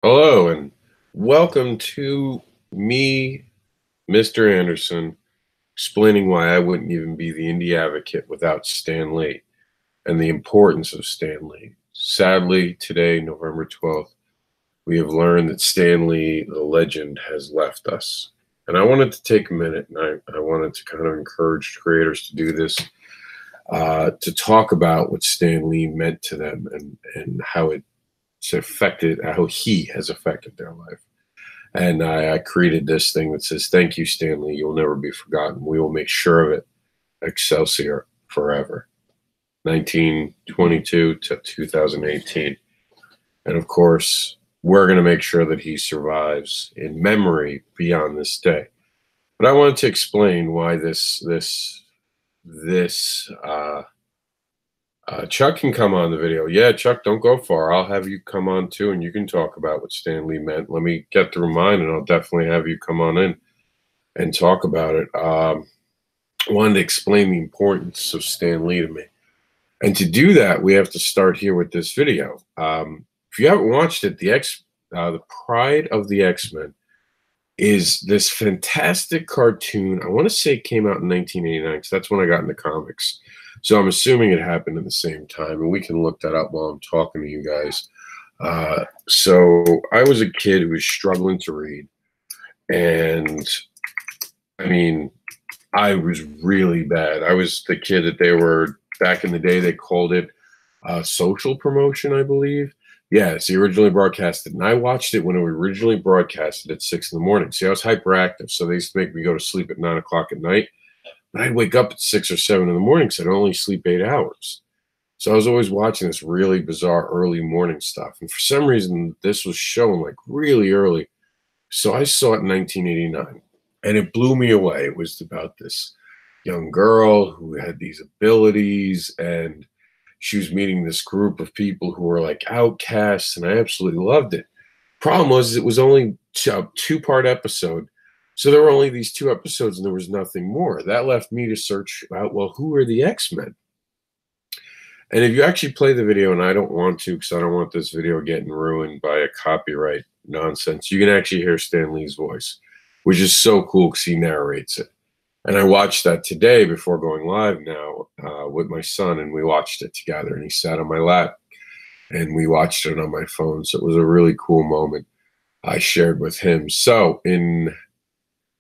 Hello and welcome to me, Mr. AnderSiN, explaining why I wouldn't even be the indie advocate without Stan Lee and the importance of Stan Lee. Sadly, today, November 12th, we have learned that Stan Lee, the legend, has left us. And I wanted to take a minute and I wanted to kind of encourage creators to do this, to talk about what Stan Lee meant to them and how it's affected, how he has affected their life. And I created this thing that says, "Thank you, Stanley. You'll never be forgotten. We will make sure of it. Excelsior forever." 1922 to 2018. And of course, we're going to make sure that he survives in memory beyond this day. But I wanted to explain why this Chuck can come on the video. Yeah, Chuck, don't go far. I'll have you come on too, and you can talk about what Stan Lee meant. Let me get through mine, and I'll definitely have you come on in and talk about it. I wanted to explain the importance of Stan Lee to me. And to do that, we have to start here with this video. If you haven't watched it, the Pride of the X-Men is this fantastic cartoon. I want to say it came out in 1989, because that's when I got into comics. So I'm assuming it happened at the same time, and we can look that up while I'm talking to you guys. So I was a kid who was struggling to read, and I mean, I was really bad. I was the kid that they were, back in the day, they called it social promotion, I believe. Yeah, it's originally broadcasted, and I watched it when it was originally broadcasted at 6 in the morning. See, I was hyperactive, so they used to make me go to sleep at 9 o'clock at night. But I'd wake up at 6 or 7 in the morning because I'd only sleep 8 hours. So I was always watching this really bizarre early morning stuff. And for some reason, this was shown like really early. So I saw it in 1989, and it blew me away. It was about this young girl who had these abilities, and she was meeting this group of people who were like outcasts, and I absolutely loved it. Problem was, it was only a two-part episode. So there were only these 2 episodes, and there was nothing more. That left me to search out, well, who are the X-Men? And if you actually play the video, and I don't want to because I don't want this video getting ruined by a copyright nonsense, you can actually hear Stan Lee's voice, which is so cool because he narrates it. And I watched that today before going live now with my son, and we watched it together, and he sat on my lap, and we watched it on my phone. So it was a really cool moment I shared with him. So in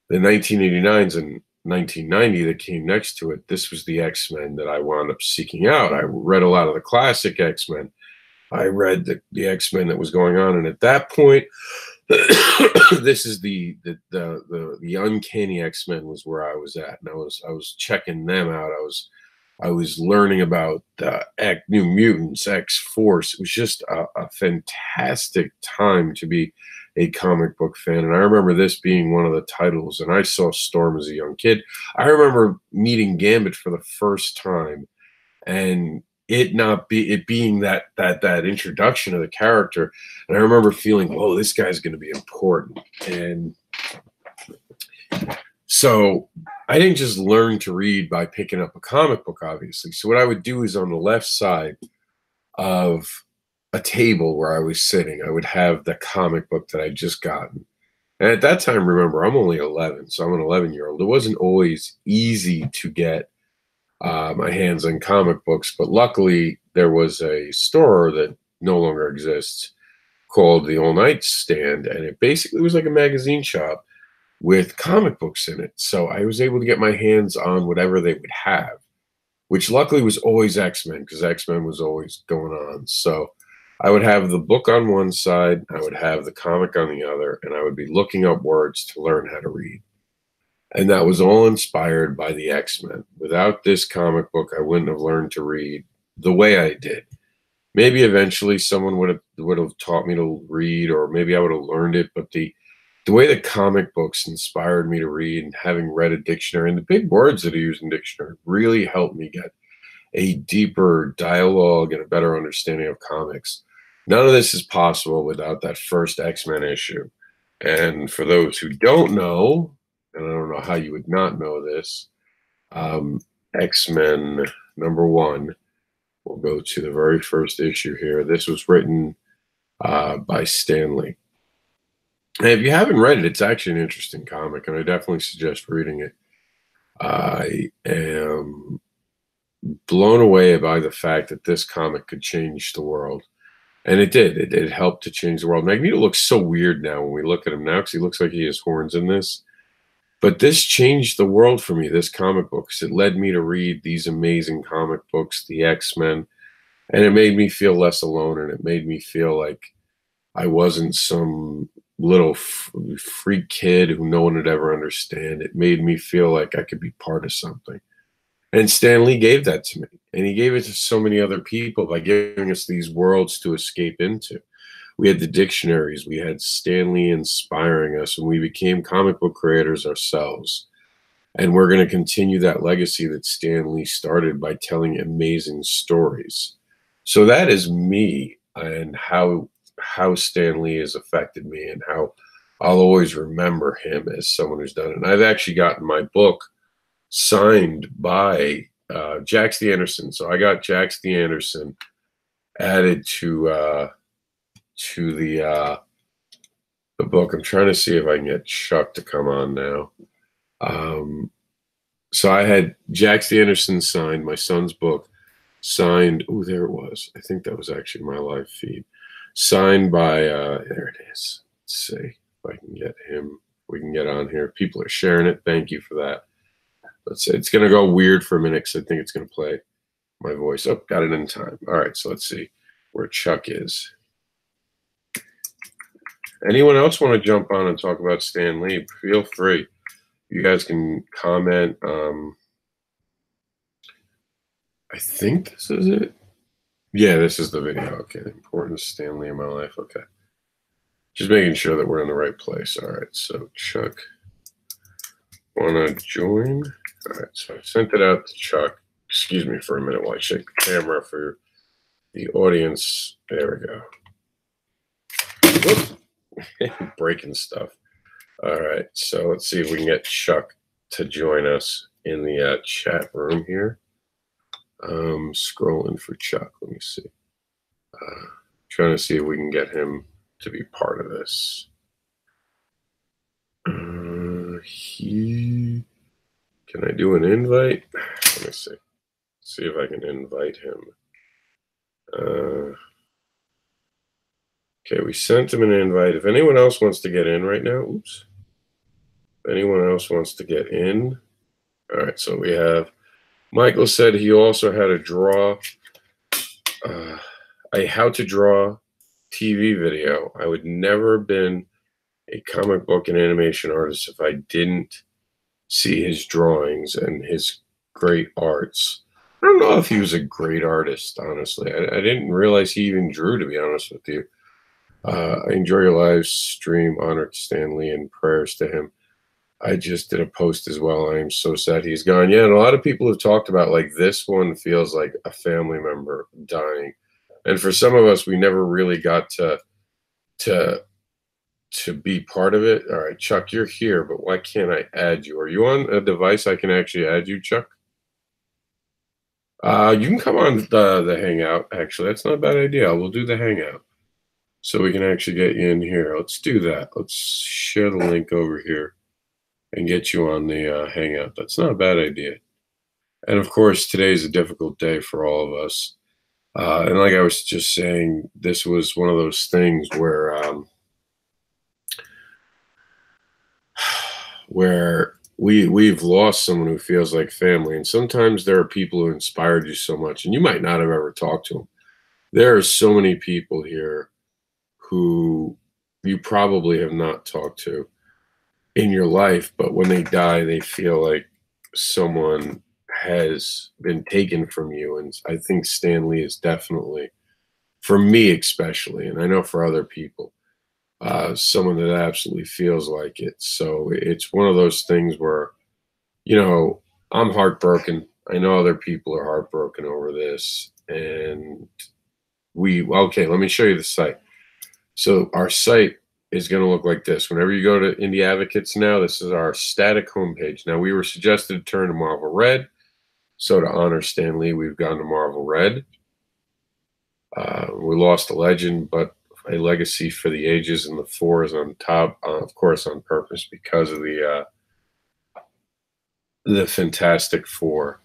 the 1989s and 1990 that came next to it, this was the X-Men that I wound up seeking out. I read a lot of the classic X-Men. I read the X-Men that was going on, and at that point, this is the Uncanny X-Men was where I was at, and I was checking them out. I was learning about New Mutants, X-Force. It was just a fantastic time to be a comic book fan. And I remember this being one of the titles, and I saw Storm as a young kid. I remember meeting Gambit for the first time, and it being that introduction of the character. And I remember feeling, whoa, this guy's going to be important. And so I didn't just learn to read by picking up a comic book, obviously. So what I would do is, on the left side of a table where I was sitting, I would have the comic book that I'd just gotten. And at that time, remember, I'm only 11, so I'm an 11-year-old. It wasn't always easy to get my hands on comic books, but luckily there was a store that no longer exists called the All Night Stand, and it basically was like a magazine shop with comic books in it. So I was able to get my hands on whatever they would have, which luckily was always X-Men, because X-Men was always going on. So I would have the book on one side, I would have the comic on the other, and I would be looking up words to learn how to read. And that was all inspired by the X-Men. Without this comic book, I wouldn't have learned to read the way I did. Maybe eventually someone would have taught me to read, or maybe I would have learned it, but the way the comic books inspired me to read, and having read a dictionary and the big words that are used in dictionary really helped me get a deeper dialogue and a better understanding of comics. None of this is possible without that first X-Men issue. And for those who don't know, and I don't know how you would not know this, X-Men #1, we'll go to the very first issue here. This was written by Stan Lee. And if you haven't read it, it's actually an interesting comic, and I definitely suggest reading it. I am blown away by the fact that this comic could change the world. And it did. It helped to change the world. Magneto looks so weird now when we look at him now because he looks like he has horns in this. But this changed the world for me, this comic book, because it led me to read these amazing comic books, the X-Men, and it made me feel less alone, and it made me feel like I wasn't some little freak kid who no one would ever understand. It made me feel like I could be part of something. And Stan Lee gave that to me. And he gave it to so many other people by giving us these worlds to escape into. We had the dictionaries, we had Stan Lee inspiring us, and we became comic book creators ourselves. And we're going to continue that legacy that Stan Lee started by telling amazing stories. So that is me and how Stan Lee has affected me and how I'll always remember him as someone who's done it. And I've actually gotten my book signed by Jax the Anderson. So I got Jax the Anderson added to the book. I'm trying to see if I can get Chuck to come on now. So I had Jax the Anderson signed, my son's book signed. Oh, there it was. I think that was actually my live feed. Signed by, there it is. Let's see if I can get him. We can get on here. People are sharing it. Thank you for that. Let's say it's going to go weird for a minute because I think it's going to play my voice. Oh, got it in time. All right, so let's see where Chuck is. Anyone else want to jump on and talk about Stan Lee? Feel free. You guys can comment. I think this is it. Yeah, this is the video. Okay, the importance of Stan Lee in my life. Okay. Just making sure that we're in the right place. All right, so Chuck, want to join? All right, so I sent it out to Chuck. Excuse me for a minute while I shake the camera for the audience. There we go. Whoop. Breaking stuff. All right, so let's see if we can get Chuck to join us in the chat room here. Scrolling for Chuck. Let me see. Trying to see if we can get him to be part of this. Can I do an invite? Let me see. See if I can invite him. Okay, we sent him an invite. If anyone else wants to get in right now, oops. If anyone else wants to get in. All right, so we have Michael said he also had a draw, a how to draw TV video. I would never have been a comic book and animation artist if I didn't see his drawings and his great arts. I don't know if he was a great artist, honestly. I didn't realize he even drew, to be honest with you. I enjoy your live stream. Honor to Stan Lee and prayers to him. I just did a post as well. I am so sad he's gone. Yeah, and a lot of people have talked about, like, this one feels like a family member dying. And for some of us, we never really got to be part of it. All right, Chuck, you're here, but why can't I add you? Are you on a device I can actually add you, Chuck? You can come on the Hangout, actually. That's not a bad idea. We'll do the Hangout so we can actually get you in here. Let's do that. Let's share the link over here and get you on the Hangout. That's not a bad idea. And, of course, today's a difficult day for all of us. And like I was just saying, this was one of those things where we've lost someone who feels like family. And sometimes there are people who inspired you so much, and you might not have ever talked to them. There are so many people here who you probably have not talked to in your life, but when they die, they feel like someone has been taken from you. And I think Stan Lee is definitely, for me especially, and I know for other people, someone that absolutely feels like it. So it's one of those things where, you know, I'm heartbroken. I know other people are heartbroken over this. And okay, let me show you the site. So our site is going to look like this. Whenever you go to Indie Advocates now, this is our static homepage. Now, we were suggested to turn to Marvel Red. So to honor Stan Lee, we've gone to Marvel Red. We lost a legend, but a legacy for the ages, and the four is on top, of course, on purpose because of the Fantastic Four.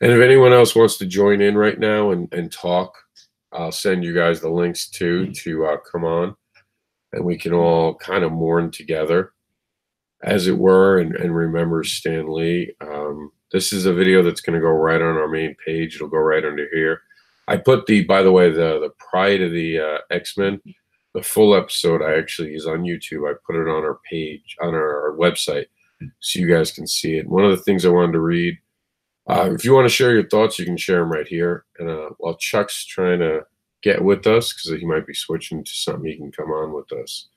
And if anyone else wants to join in right now and talk, I'll send you guys the links too to come on, and we can all kind of mourn together, as it were, and remember Stan Lee. This is a video that's going to go right on our main page. It'll go right under here. I put by the way, the Pride of the X-Men, the full episode I actually is on YouTube. I put it on our page, on our website, so you guys can see it. One of the things I wanted to read, if you want to share your thoughts, you can share them right here. And while Chuck's trying to get with us, because he might be switching to something, he can come on with us.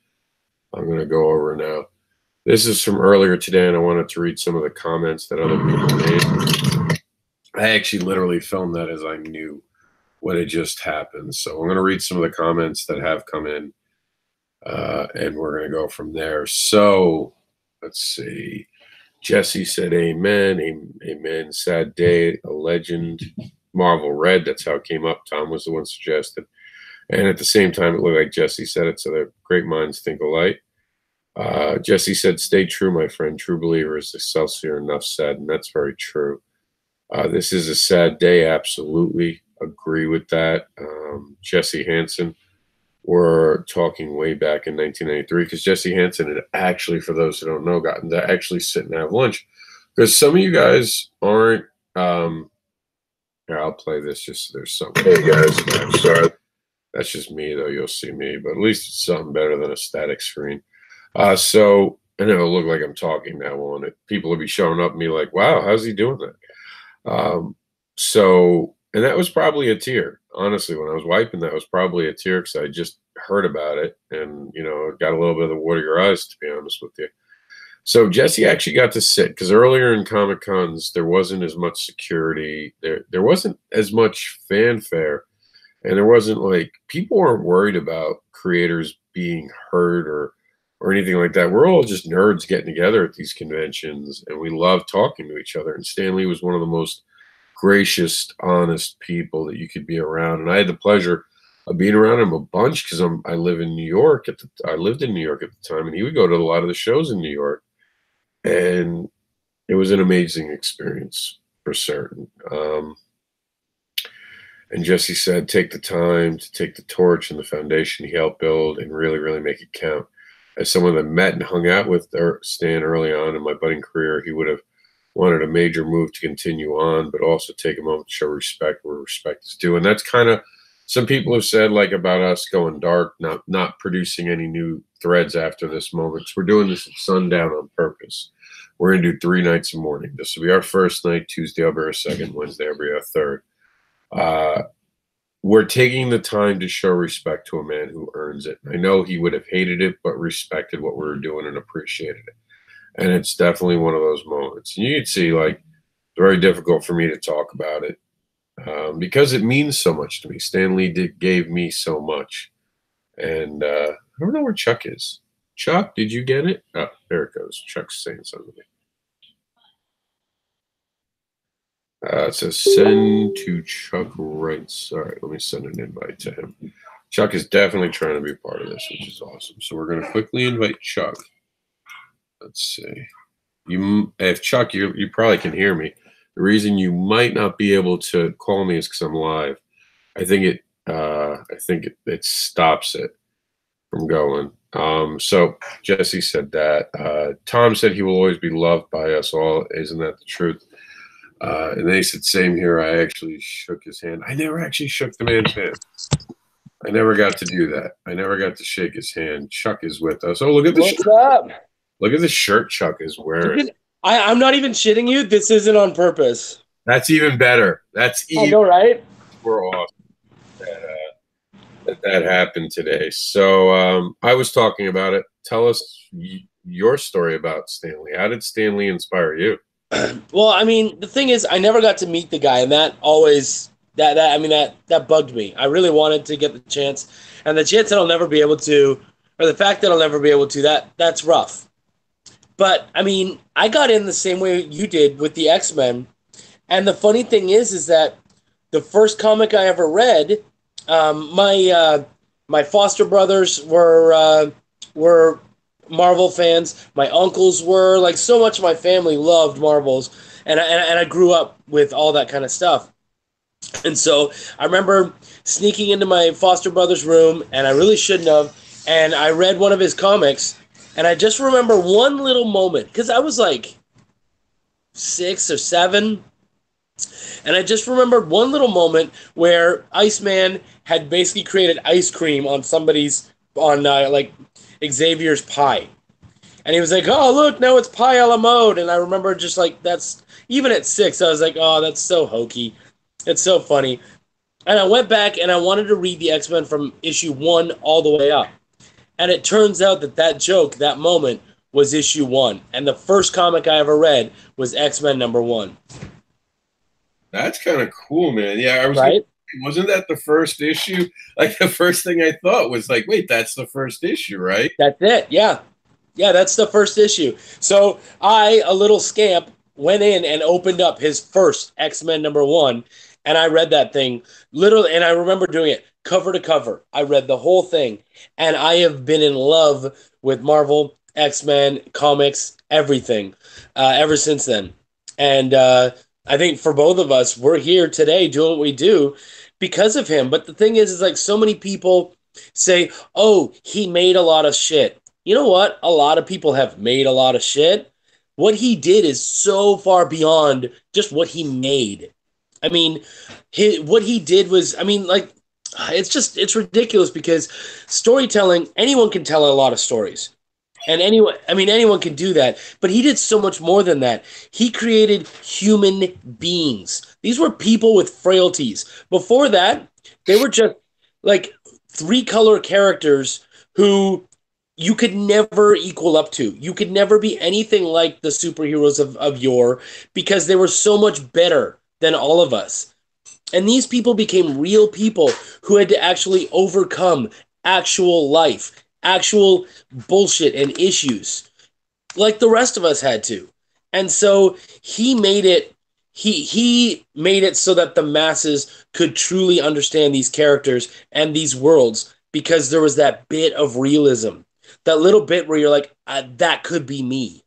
I'm going to go over now. This is from earlier today, and I wanted to read some of the comments that other people made. I actually literally filmed that as I knew what had just happened. So I'm going to read some of the comments that have come in, and we're going to go from there. So let's see. Jesse said, amen, amen. Sad day, a legend. Marvel Red, that's how it came up. Tom was the one suggested. And at the same time, it looked like Jesse said it, so the great minds think alike. Jesse said, stay true, my friend. True believer is Excelsior, enough said, and that's very true. This is a sad day, absolutely. Agree with that. Jesse Hansen, we're talking way back in 1993, because Jesse Hansen had actually, for those who don't know, gotten to actually sit and have lunch. Because some of you guys aren't, here, I'll play this just so there's something. Hey guys, I'm sorry. That's just me, though. You'll see me, but at least it's something better than a static screen. So, and it'll look like I'm talking now on it. People will be showing up and be like, wow, how's he doing that? And that was probably a tear. Honestly, when I was wiping, that was probably a tear, because I just heard about it, and, you know, it got a little bit of the water in your eyes, to be honest with you. So Jesse actually got to sit, because earlier in Comic Cons, there wasn't as much security. There wasn't as much fanfare, and there wasn't, like, people weren't worried about creators being hurt or anything like that. We're all just nerds getting together at these conventions, and we love talking to each other. And Stan Lee was one of the most gracious, honest people that you could be around. And I had the pleasure of being around him a bunch, because I lived in New York at the time, and he would go to a lot of the shows in New York, and it was an amazing experience for certain. And Jesse said, take the time to take the torch and the foundation he helped build and really, really make it count. As someone that met and hung out with Stan early on in my budding career, he would have wanted a major move to continue on, but also take a moment to show respect where respect is due. And that's kind of, some people have said, like, about us going dark, not producing any new threads after this moment. So we're doing this at sundown on purpose. We're going to do 3 nights a morning. This will be our first night. Tuesday will be our second. Wednesday will be our third. We're taking the time to show respect to a man who earns it. I know he would have hated it, but respected what we were doing and appreciated it. And it's definitely one of those moments. And you can see, like, it's very difficult for me to talk about it, because it means so much to me. Stan Lee gave me so much. And I don't know where Chuck is. Chuck, did you get it? Oh, there it goes. Chuck's saying something. It says send to Chuck Wrights. All right, let me send an invite to him. Chuck is definitely trying to be part of this, which is awesome. So we're going to quickly invite Chuck. Let's see. If Chuck, you probably can hear me. The reason you might not be able to call me is because I'm live. I think it stops it from going. So Jesse said that. Tom said he will always be loved by us all. Isn't that the truth? And they said, same here. I actually shook his hand. I never actually shook the man's hand. I never got to do that. I never got to shake his hand. Chuck is with us. Oh, look at this. What's up? Look at the shirt Chuck is wearing. I'm not even shitting you. This isn't on purpose. That's even better. That's even. I know, right? We're awesome that happened today. So I was talking about it. Tell us your story about Stan Lee. How did Stan Lee inspire you? Well, I mean, the thing is, I never got to meet the guy, and that always that bugged me. I really wanted to get the chance, and the chance that I'll never be able to, or the fact that I'll never be able to, that's rough. But I mean, I got in the same way you did with the X-Men, and the funny thing is that the first comic I ever read, my My foster brothers were Marvel fans. My uncles were, like, so much of my family loved Marvels, and I grew up with all that kind of stuff. And so I remember sneaking into my foster brother's room, and I really shouldn't have. And I read one of his comics, and I just remember one little moment because I was like 6 or 7, and I just remembered one little moment where Iceman had basically created ice cream on somebody's like Xavier's pie, and he was like, "Oh, look, now it's pie a la mode." And I remember just like that's even at 6, I was like, "Oh, that's so hokey, it's so funny." And I went back and I wanted to read the X-Men from issue 1 all the way up. And it turns out that that joke, that moment, was issue 1. And the first comic I ever read was X-Men #1. That's kind of cool, man. Yeah, I was gonna Right? say, wasn't that the first issue? Like the first thing I thought was like, wait, that's the first issue, right? That's it. Yeah. Yeah, that's the first issue. So I, a little scamp, went in and opened up his first X-Men #1, and I read that thing literally, and I remember doing it cover to cover. I read the whole thing, and I have been in love with Marvel, X-Men, comics, everything, ever since then. And I think for both of us, we're here today doing what we do because of him. But the thing is like so many people say, "Oh, he made a lot of shit." You know what? A lot of people have made a lot of shit. What he did is so far beyond just what he made. I mean, what he did was, I mean, like, it's ridiculous because storytelling, anyone can tell a lot of stories. And anyone can do that. But he did so much more than that. He created human beings. These were people with frailties. Before that, they were just like three-color characters who you could never equal up to. You could never be anything like the superheroes of yore because they were so much better than all of us. And these people became real people who had to actually overcome actual life, actual bullshit and issues, like the rest of us had to. And so he made it so that the masses could truly understand these characters and these worlds because there was that bit of realism. That little bit where you're like, that could be me.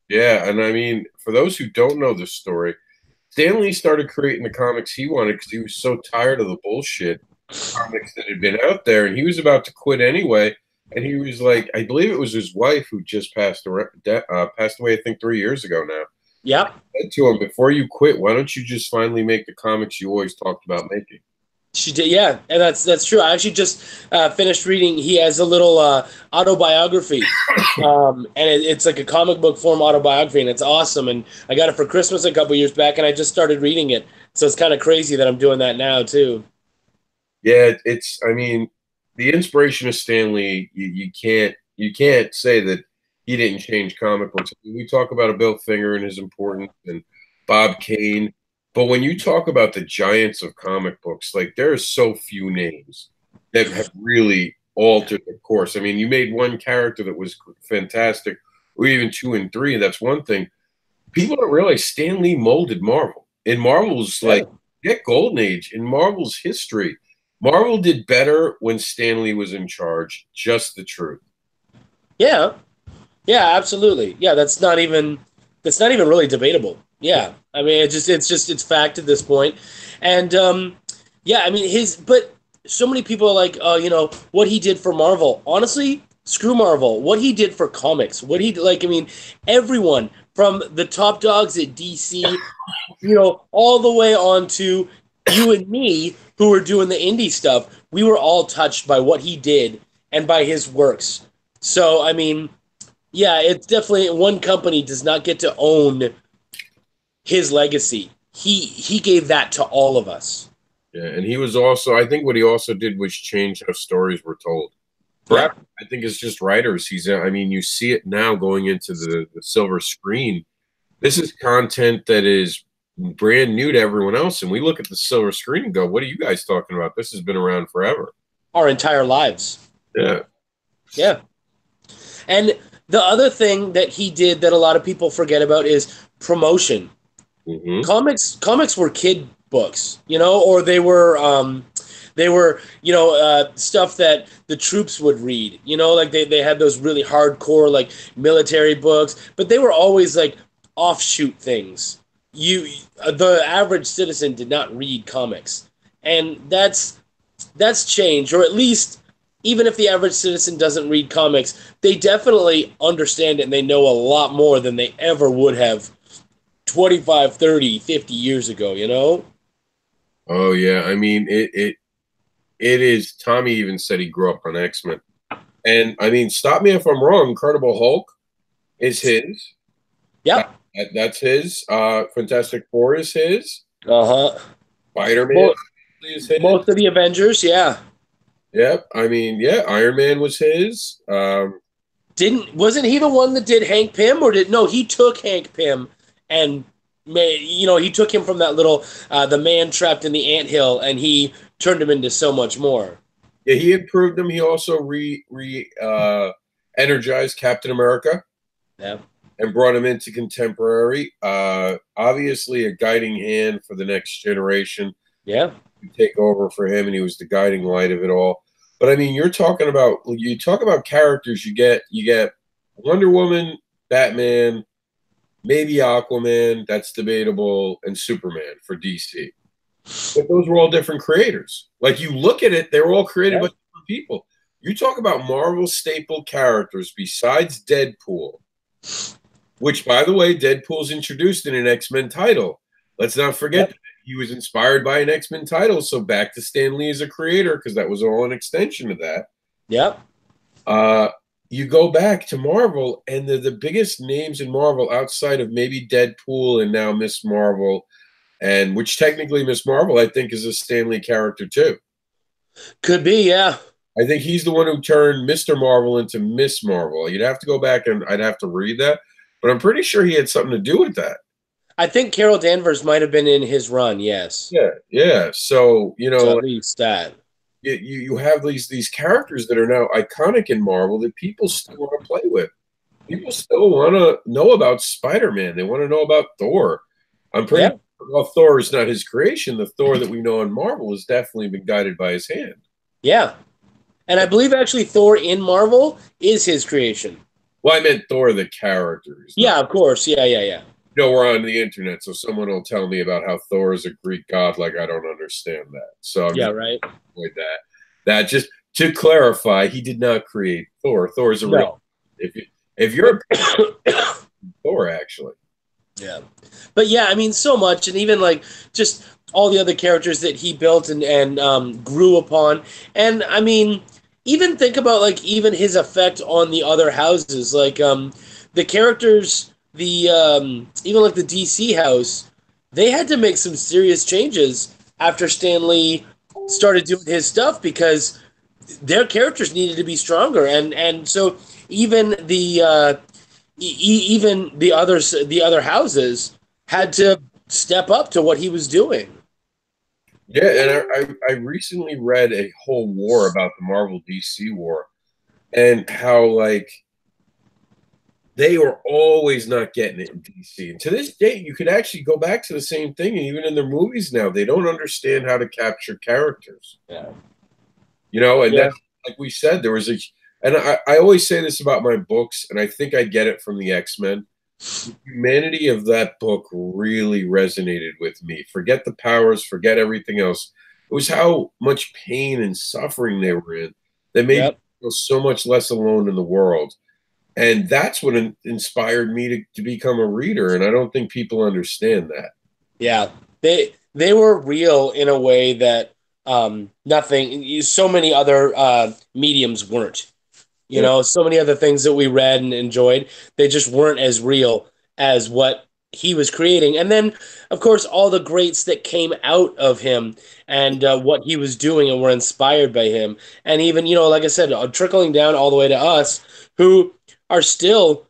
Yeah, and I mean, for those who don't know this story, Stan Lee started creating the comics he wanted because he was so tired of the bullshit comics that had been out there, and he was about to quit anyway. And he was like, I believe it was his wife who just passed away, I think 3 years ago now. Yep. Said to him, before you quit, why don't you just finally make the comics you always talked about making? She did, yeah, and that's true. I actually just finished reading. He has a little autobiography, and it's like a comic book form autobiography, and it's awesome. And I got it for Christmas a couple years back, and I just started reading it. So it's kind of crazy that I'm doing that now too. Yeah, it's. I mean, the inspiration of Stan Lee. You can't say that he didn't change comic books. We talk about a Bill Finger and his importance, and Bob Kane. But when you talk about the giants of comic books, like there are so few names that have really altered the course. I mean, you made one character that was fantastic, or even 2 and 3. That's one thing. People don't realize Stan Lee molded Marvel. In Marvel's Yeah, like get Golden Age in Marvel's history. Marvel did better when Stan Lee was in charge. Just the truth. yeah, yeah, absolutely. Yeah, that's not even really debatable. Yeah, I mean, it's fact at this point, and yeah, I mean but so many people are like, oh, what he did for Marvel. Honestly, screw Marvel. What he did for comics, what he like, I mean, everyone from the top dogs at DC, all the way on to you and me who were doing the indie stuff. We were all touched by what he did and by his works. So, I mean, yeah, it's definitely one company does not get to own his legacy. He gave that to all of us. Yeah, and he was also. I think what he also did was change how stories were told. Yeah. Forever, I think it's just writers. I mean, you see it now going into the silver screen. This is content that is brand new to everyone else, and we look at the silver screen and go, "What are you guys talking about? This has been around forever." Our entire lives. Yeah. Yeah. And the other thing that he did that a lot of people forget about is promotion. Mm-hmm. Comics were kid books, or they were They were, stuff that the troops would read. Like they had those really hardcore like military books, but they were always like offshoot things. The average citizen did not read comics, and that's changed, or at least even if the average citizen doesn't read comics, they definitely understand it and they know a lot more than they ever would have 25, 30, 50 years ago, Oh yeah, I mean it is. Tommy even said he grew up on X-Men, and I mean, stop me if I'm wrong. Incredible Hulk is his. Yep. That's his. Fantastic Four is his. Uh-huh. Spider-Man Most, is his. most of the Avengers, yeah. Yep. I mean, yeah, Iron Man was his. Wasn't he the one that did Hank Pym, or did no, he took Hank Pym and he took him from that little the man trapped in the anthill, and he turned him into so much more. Yeah, he improved them. He also energized Captain America Yeah. and brought him into contemporary. Obviously, a guiding hand for the next generation Yeah. to take over for him, and he was the guiding light of it all. But I mean, you talk about characters. You get Wonder Woman, Batman, maybe Aquaman. That's debatable, and Superman for DC. But those were all different creators. Like you look at it, they were all created by different people. You talk about Marvel staple characters besides Deadpool, which, by the way, Deadpool's introduced in an X-Men title. Let's not forget that he was inspired by an X-Men title. So back to Stan Lee as a creator, because that was all an extension of that. Yep. You go back to Marvel, and the biggest names in Marvel outside of maybe Deadpool and now Miss Marvel, and which technically Miss Marvel, I think, is a Stan Lee character too. Could be, yeah. I think he's the one who turned Mr. Marvel into Miss Marvel. You'd have to go back and I'd have to read that, but I'm pretty sure he had something to do with that. I think Carol Danvers might have been in his run, yes. Yeah, yeah. So So at least that. you have these characters that are now iconic in Marvel that people still want to play with. People still want to know about Spider-Man. They want to know about Thor. I'm pretty Yep. sure, well, Thor is not his creation. The Thor that we know in Marvel has definitely been guided by his hand. Yeah. And I believe actually Thor in Marvel is his creation. Well, I meant Thor the characters. Yeah, of course. Yeah, yeah, yeah. We're on the internet, so someone will tell me about how Thor is a Greek god. Like I don't understand that. So I'm Yeah, just right. avoid that. That just to clarify, he did not create Thor. Thor is a real. If you're a Thor, actually. Yeah. But yeah, I mean, so much, and even like just all the other characters that he built and grew upon, and I mean, even think about like even his effect on the other houses, like the characters, the even like the DC house, they had to make some serious changes after Stan Lee started doing his stuff because their characters needed to be stronger, and so even even the other houses had to step up to what he was doing. Yeah, and I recently read a whole war about the Marvel DC war and how like they were always not getting it in DC. And to this day, you could actually go back to the same thing, and even in their movies now, they don't understand how to capture characters. Yeah. And Yeah. that's like we said, there was and I always say this about my books, and I think I get it from the X-Men. The humanity of that book really resonated with me. Forget the powers, forget everything else. It was how much pain and suffering they were in that made me Yep. feel so much less alone in the world. And that's what inspired me to become a reader. And I don't think people understand that. Yeah. They were real in a way that nothing so many other mediums weren't. Yeah. So many other things that we read and enjoyed, they just weren't as real as what he was creating. And then, of course, all the greats that came out of him and what he was doing and were inspired by him. And even, like I said, trickling down all the way to us who are still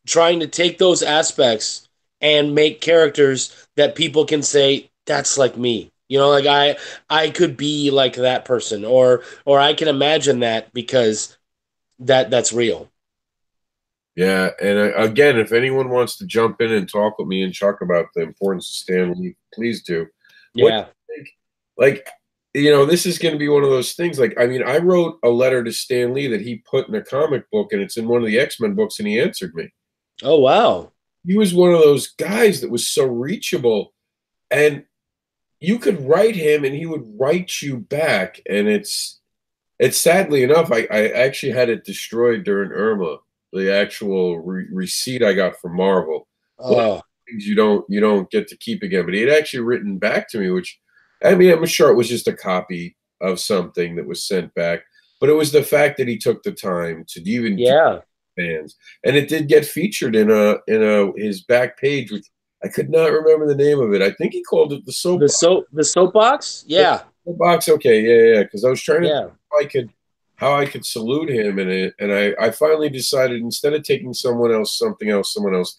trying to take those aspects and make characters that people can say, that's like me. Like I could be like that person, or I can imagine that because that's real. Yeah. And again, if anyone wants to jump in and talk with me and talk about the importance of Stan Lee, please do. What do Yeah. you think? Like, this is going to be one of those things. Like, I mean, I wrote a letter to Stan Lee that he put in a comic book, and it's in one of the X-Men books, and he answered me. Oh, wow. He was one of those guys that was so reachable, and you could write him, and he would write you back. And it's sadly enough, I actually had it destroyed during Irma, the actual receipt I got from Marvel. One of Oh, the things you don't get to keep again. But he had actually written back to me, which, I mean, I'm sure it was just a copy of something that was sent back. But it was the fact that he took the time to even do yeah. fans, and it did get featured in a his back page, which I could not remember the name of it. I think he called it the soap The soapbox? Yeah. box. Okay, yeah. Because I was trying to think Yeah. how I could salute him, and I finally decided, instead of taking someone else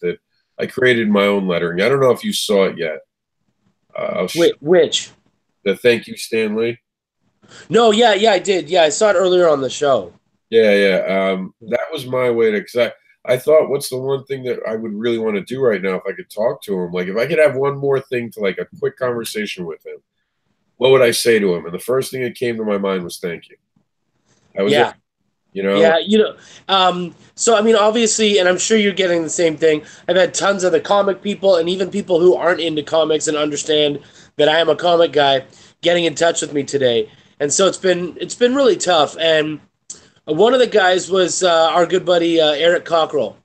did, I created my own lettering. I don't know if you saw it yet. I'll Which? the thank you, Stanley. No, yeah, yeah, I did. Yeah, I saw it earlier on the show. Yeah. That was my way to, because I thought, what's the one thing that I would really want to do right now if I could talk to him? Like, if I could have one more thing to, like, a quick conversation with him, what would I say to him? And the first thing that came to my mind was thank you. That was it. Yeah. You know, Yeah, so I mean, obviously, and I'm sure you're getting the same thing. I've had tons of the comic people and even people who aren't into comics and understand that I am a comic guy getting in touch with me today. And so it's been really tough. And one of the guys was our good buddy Eric Cockrell.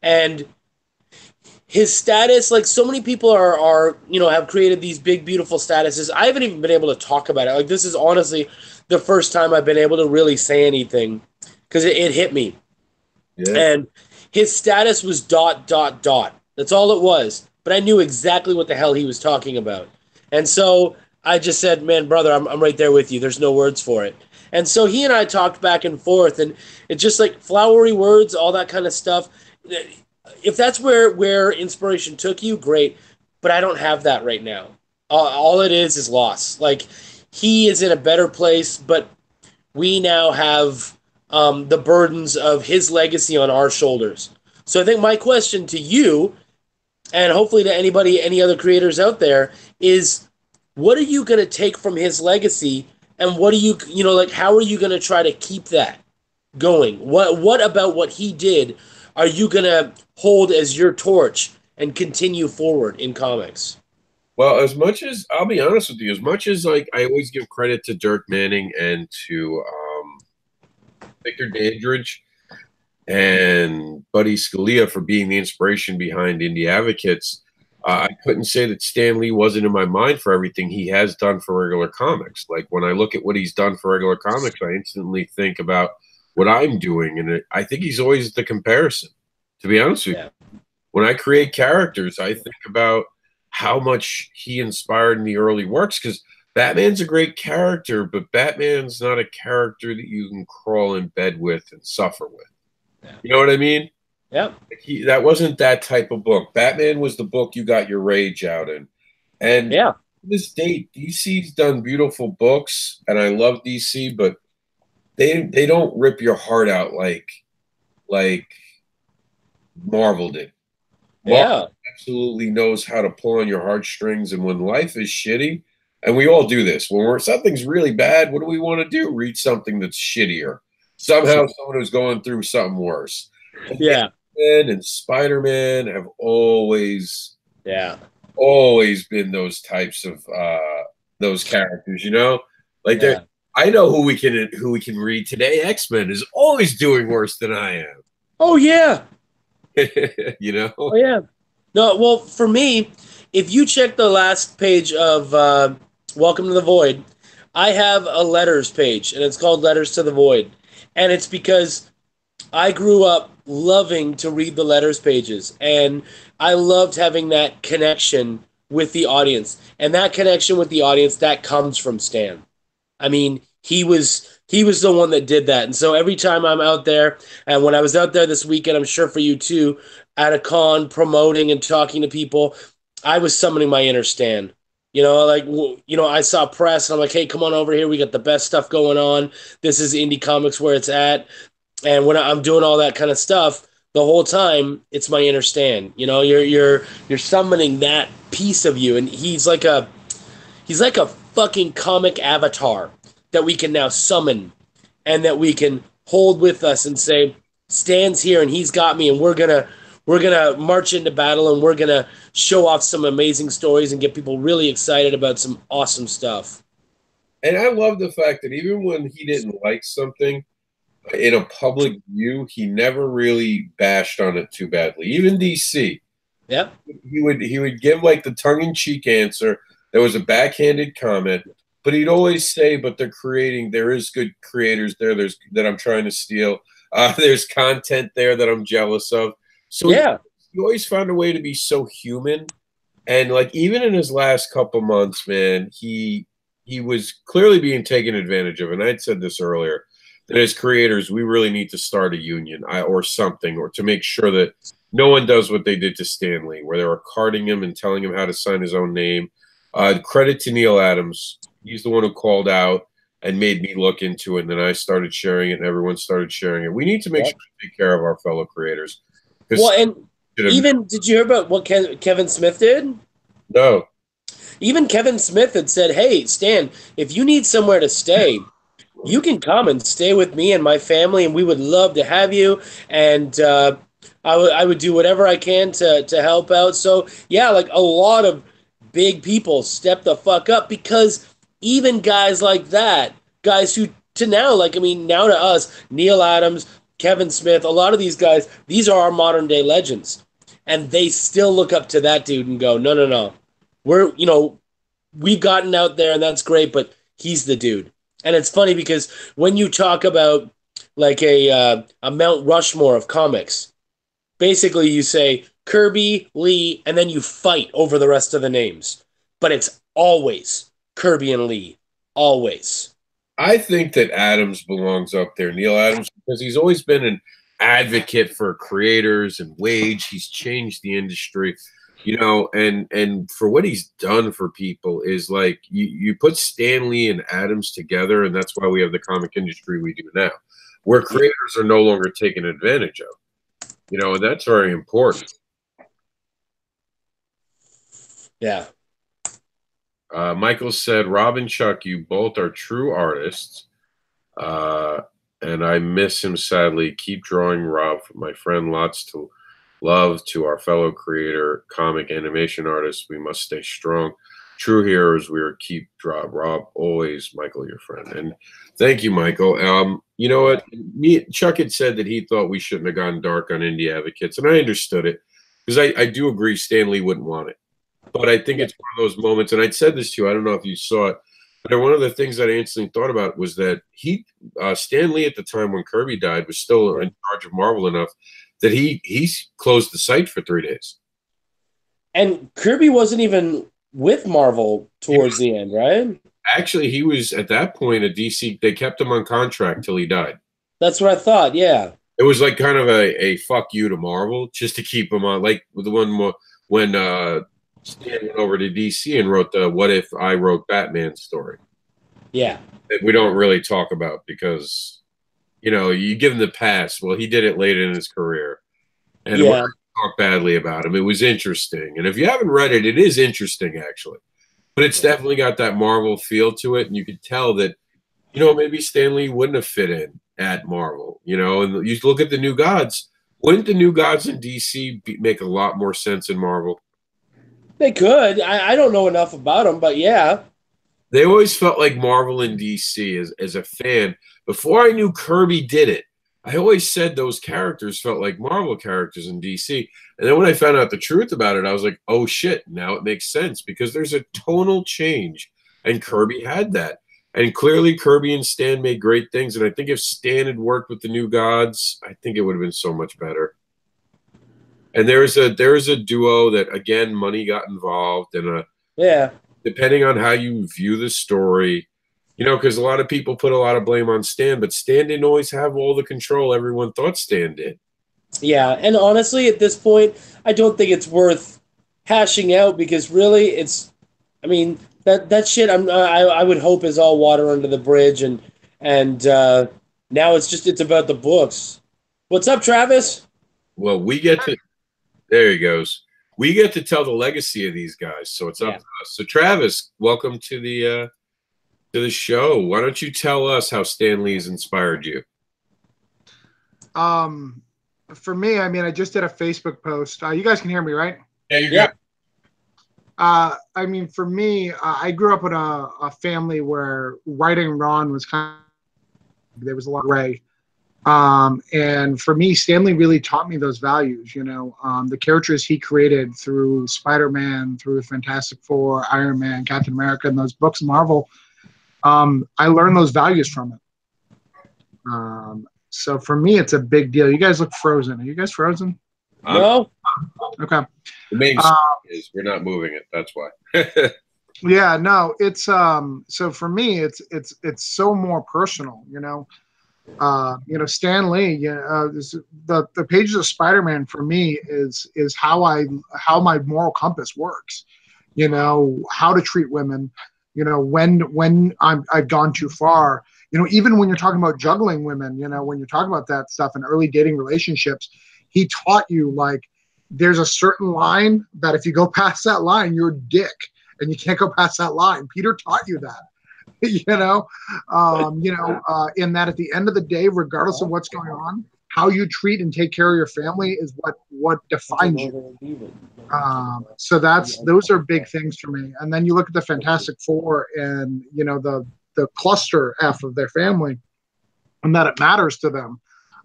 And his status, like so many people are have created these big beautiful statuses. I haven't even been able to talk about it. Like, this is honestly the first time I've been able to really say anything because it hit me. yeah. And his status was dot dot dot. That's all it was. But I knew exactly what the hell he was talking about. And so I just said, man, brother, I'm right there with you. There's no words for it. And so he and I talked back and forth, and it's just like flowery words, all that kind of stuff. If that's where inspiration took you, great. But I don't have that right now. All it is loss. Like, he is in a better place, but we now have the burdens of his legacy on our shoulders. So I think my question to you, and hopefully to any other creators out there, is what are you going to take from his legacy, and what are like, how are you going to try to keep that going? What about what he did are you going to hold as your torch and continue forward in comics? Well, as much as, I'll be honest with you, as much as, like, I always give credit to Dirk Manning and to Victor Dandridge and Buddy Scalia for being the inspiration behind Indie Advocates, I couldn't say that Stan Lee wasn't in my mind for everything he has done for regular comics. Like, when I look at what he's done for regular comics, I instantly think about what I'm doing, and I think he's always the comparison. To be honest with you, Yeah. when I create characters, I think about how much he inspired in the early works, because Batman's a great character, but Batman's not a character that you can crawl in bed with and suffer with. Yeah. You know what I mean? Yeah. That wasn't that type of book. Batman was the book you got your rage out in. And Yeah. to this date, DC's done beautiful books, and I love DC, but they don't rip your heart out like Marvel did. Marvel Yeah. absolutely knows how to pull on your heartstrings, and when life is shitty, and we all do this, when something's really bad, what do we want to do? Read something that's shittier. Somehow someone who's going through something worse. And Yeah. Batman and Spider-Man have Yeah. always been those types of those characters, like they Yeah. I know who we can read today. X-Men is always doing worse than I Oh yeah. am. Oh yeah. No, well, for me, if you check the last page of Welcome to the Void, I have a letters page, and it's called Letters to the Void. And it's because I grew up loving to read the letters pages, and I loved having that connection with the audience. And that connection with the audience, that comes from Stan. I mean, he was the one that did that. And so every time I'm out there, and when I was out there this weekend, I'm sure for you too, at a con promoting and talking to people, I was summoning my inner Stan. Like, I saw press and I'm like, hey, come on over here. We got the best stuff going on. This is indie comics where it's at. And when I'm doing all that kind of stuff, the whole time it's my inner Stan. You're summoning that piece of you, and he's like a fucking comic avatar that we can now summon and that we can hold with us and say, Stan's here and he's got me, and we're gonna march into battle and we're gonna show off some amazing stories and get people really excited about some awesome stuff. And I love the fact that even when he didn't like something in a public view, he never really bashed on it too badly. Even DC, Yep. he would give like the tongue-in-cheek answer. There was a backhanded comment, but he'd always say, "But they're creating. There is good creators there. There's that I'm trying to steal. There's content there that I'm jealous of." So Yeah. he always found a way to be so human. And like even in his last couple months, man, he was clearly being taken advantage of. And I'd said this earlier that as creators, we really need to start a union or something, or to make sure that no one does what they did to Stan Lee, where they were carding him and telling him how to sign his own name. Credit to Neil Adams. He's the one who called out and made me look into it. And then I started sharing it and everyone started sharing it. We need to make sure we take care of our fellow creators. Well, and even did you hear about what Kevin Smith did? No. Even Kevin Smith had said, "Hey, Stan, if you need somewhere to stay, you can come and stay with me and my family, and we would love to have you. And I would do whatever I can to help out." So yeah, like a lot of big people step the fuck up, because even guys like that, guys who to now, like I mean, now to us, Neil Adams, Kevin Smith, a lot of these guys, these are our modern day legends, and they still look up to that dude and go, no, no, no, we've gotten out there and that's great, but he's the dude. And it's funny because when you talk about like a Mount Rushmore of comics, basically you say Kirby, Lee, and then you fight over the rest of the names. But it's always Kirby and Lee. Always. I think that Adams belongs up there, Neil Adams, because he's always been an advocate for creators and wage. He's changed the industry, and for what he's done for people is like you put Stan Lee and Adams together, and that's why we have the comic industry we do now, where creators are no longer taken advantage of. And that's very important. Yeah. Michael said, "Rob and Chuck, you both are true artists, and I miss him sadly. Keep drawing, Rob. My friend, lots to love to our fellow creator, comic animation artists. We must stay strong. True heroes, we are keep draw. Rob, always, Michael, your friend." And thank you, Michael. You know what? Chuck had said that he thought we shouldn't have gone dark on indie advocates, and I understood it, because I do agree Stan Lee wouldn't want it. But I think it's one of those moments, and I'd said this to you, I don't know if you saw it, but one of the things that I instantly thought about was that Stan Lee at the time when Kirby died was still in charge of Marvel enough that he closed the site for 3 days. And Kirby wasn't even with Marvel towards the end, right? Actually, he was at that point at DC. They kept him on contract till he died. That's what I thought, yeah. It was like kind of a fuck you to Marvel just to keep him on, like the one when Stan went over to DC and wrote the "What If I Wrote Batman" story. Yeah. That we don't really talk about because, you give him the pass. Well, he did it late in his career. And we're not talk badly about him. It was interesting. And if you haven't read it, it is interesting, actually. But it's definitely got that Marvel feel to it. And you could tell that, maybe Stan Lee wouldn't have fit in at Marvel, and you look at the New Gods. Wouldn't the New Gods in DC make a lot more sense in Marvel? They could. I don't know enough about them, but yeah. They always felt like Marvel and DC as a fan. Before I knew Kirby did it, I always said those characters felt like Marvel characters in DC. And then when I found out the truth about it, I was like, oh shit, now it makes sense, because there's a tonal change. And Kirby had that. And clearly Kirby and Stan made great things. And I think if Stan had worked with the New Gods, I think it would have been so much better. And there's a duo that, again, money got involved, and depending on how you view the story, because a lot of people put a lot of blame on Stan, but Stan didn't always have all the control everyone thought Stan did. Yeah, and honestly, at this point, I don't think it's worth hashing out, because really, that shit. I would hope is all water under the bridge, and now it's about the books. What's up, Travis? Well, we get to. There he goes. We get to tell the legacy of these guys, so it's up to us. So, Travis, welcome to the to the show. Why don't you tell us how Stan Lee's inspired you? For me, I mean, I just did a Facebook post. You guys can hear me, right? Yeah, you're Yeah. good. I mean, for me, I grew up in a family where right and wrong was kind of, there was a lot of gray. And for me, Stanley really taught me those values. The characters he created through Spider-Man, through Fantastic Four, Iron Man, Captain America, and those books, Marvel. I learned those values from it. So for me, it's a big deal. You guys look frozen. Are you guys frozen? No. Okay. The main is we're not moving it. That's why. Yeah, no, it's so for me it's so more personal, Stan Lee, the pages of Spider-Man for me is how my moral compass works, how to treat women, when I've gone too far, even when you're talking about juggling women, when you're talking about that stuff in early dating relationships, he taught you, like, there's a certain line that if you go past that line, you're a dick. And you can't go past that line. Peter taught you that, in that at the end of the day, regardless of what's going on, how you treat and take care of your family is what defines you. So those are big things for me. And then you look at the Fantastic Four and, the cluster F of their family and that it matters to them.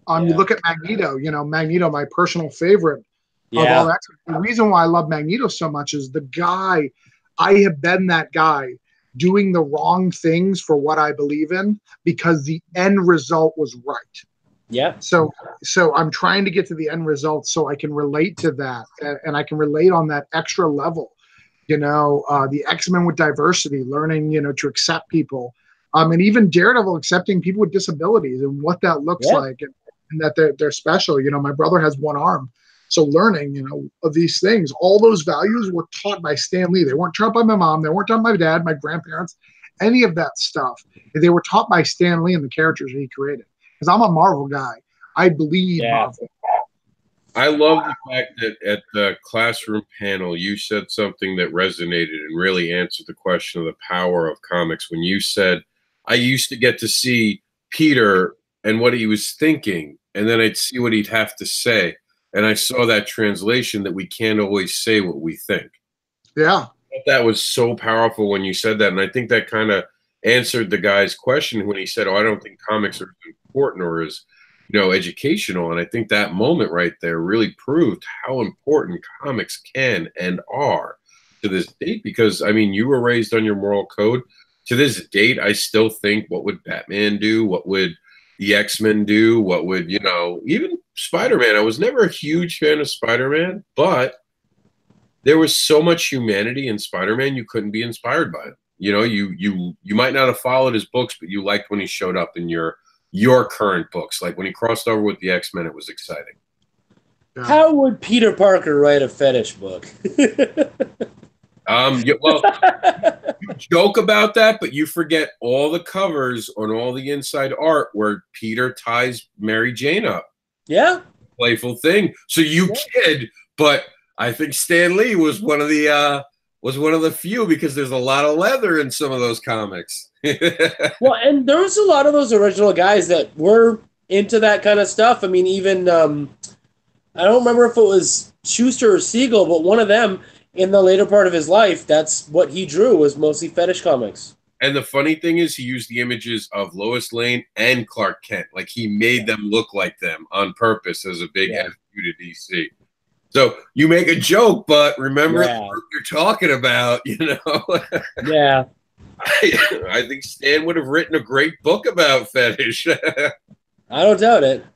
You look at Magneto, Magneto, my personal favorite of all that. The reason why I love Magneto so much is the guy. I have been that guy doing the wrong things for what I believe in because the end result was right. Yeah. So I'm trying to get to the end result so I can relate to that, and I can relate on that extra level. The X-Men with diversity, learning, to accept people, and even Daredevil accepting people with disabilities and what that looks like, and that they're special. My brother has one arm. So learning, of these things, all those values were taught by Stan Lee. They weren't taught by my mom. They weren't taught by my dad, my grandparents, any of that stuff. They were taught by Stan Lee and the characters he created. Because I'm a Marvel guy. I bleed Marvel. I love the fact that at the classroom panel, you said something that resonated and really answered the question of the power of comics. When you said, I used to get to see Peter and what he was thinking, and then I'd see what he'd have to say. And I saw that translation that we can't always say what we think. Yeah. That was so powerful when you said that. And I think that kind of answered the guy's question when he said, I don't think comics are important or as, educational. And I think that moment right there really proved how important comics can and are to this date. Because, you were raised on your moral code. To this date, I still think, what would Batman do? What would the X-Men do? What would, even Spider-Man. I was never a huge fan of Spider-Man, but there was so much humanity in Spider-Man, you couldn't be inspired by it. You might not have followed his books, but you liked when he showed up in your current books. Like when he crossed over with the X-Men, it was exciting. How would Peter Parker write a fetish book? Well, you joke about that, but you forget all the covers on all the inside art where Peter ties Mary Jane up. Yeah. Playful thing. So you kid, but I think Stan Lee was one of the few, because there's a lot of leather in some of those comics. Well, and there was a lot of those original guys that were into that kind of stuff. Even I don't remember if it was Schuster or Siegel, but one of them in the later part of his life, that's what he drew, was mostly fetish comics. And the funny thing is, he used the images of Lois Lane and Clark Kent. Like, he made them look like them on purpose as a big F you to DC. So you make a joke, but remember the group you're talking about, Yeah. I think Stan would have written a great book about fetish. I don't doubt it.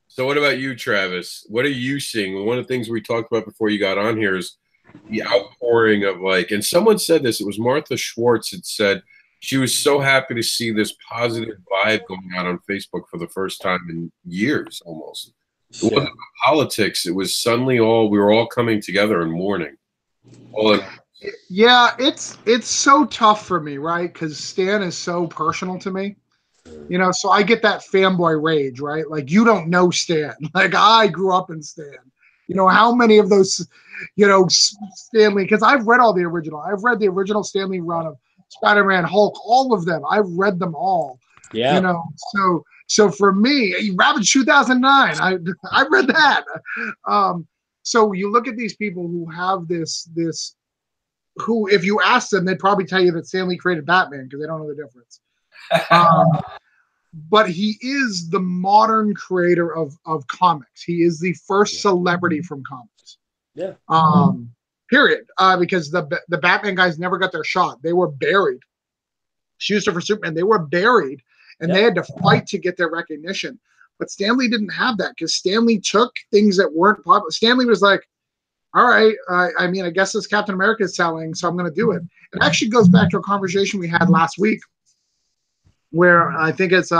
So what about you, Travis? What are you seeing? One of the things we talked about before you got on here is the outpouring of, like, and someone said this, it was Martha Schwartz had said she was so happy to see this positive vibe going on Facebook for the first time in years almost. It wasn't about politics. It was suddenly we were all coming together and mourning. Yeah, it's so tough for me, right? Because Stan is so personal to me. So I get that fanboy rage, right? Like, you don't know Stan. Like, I grew up in Stan. How many of those, Stanley, because I've read all the original. I've read the original Stanley run of Spider-Man, Hulk, all of them. I've read them all. Yeah. You know, so for me, Ravage 2009, I read that. So you look at these people who have this who, if you ask them, they'd probably tell you that Stan Lee created Batman because they don't know the difference. But he is the modern creator of comics. He is the first celebrity from comics. Yeah. Period. Because the Batman guys never got their shot. They were buried. Schuster for Superman, they were buried, and they had to fight to get their recognition. But Stan Lee didn't have that because Stan Lee took things that weren't popular. Stan Lee was like, all right, I mean, I guess this Captain America is selling, so I'm going to do it. It actually goes back to a conversation we had last week where I think it's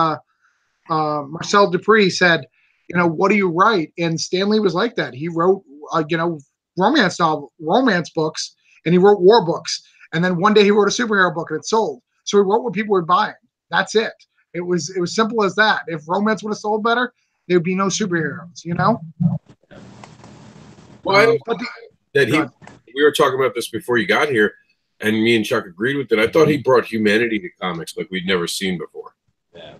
Marcel Dupree said, you know, what do you write? And Stan Lee was like that. He wrote, you know, romance books, and he wrote war books. And then one day he wrote a superhero book and it sold. So he wrote what people were buying. That's it. It was simple as that. If romance would have sold better, there would be no superheroes, you know? Well, we were talking about this before you got here, and me and Chuck agreed with it. I thought he brought humanity to comics like we'd never seen before. Yeah.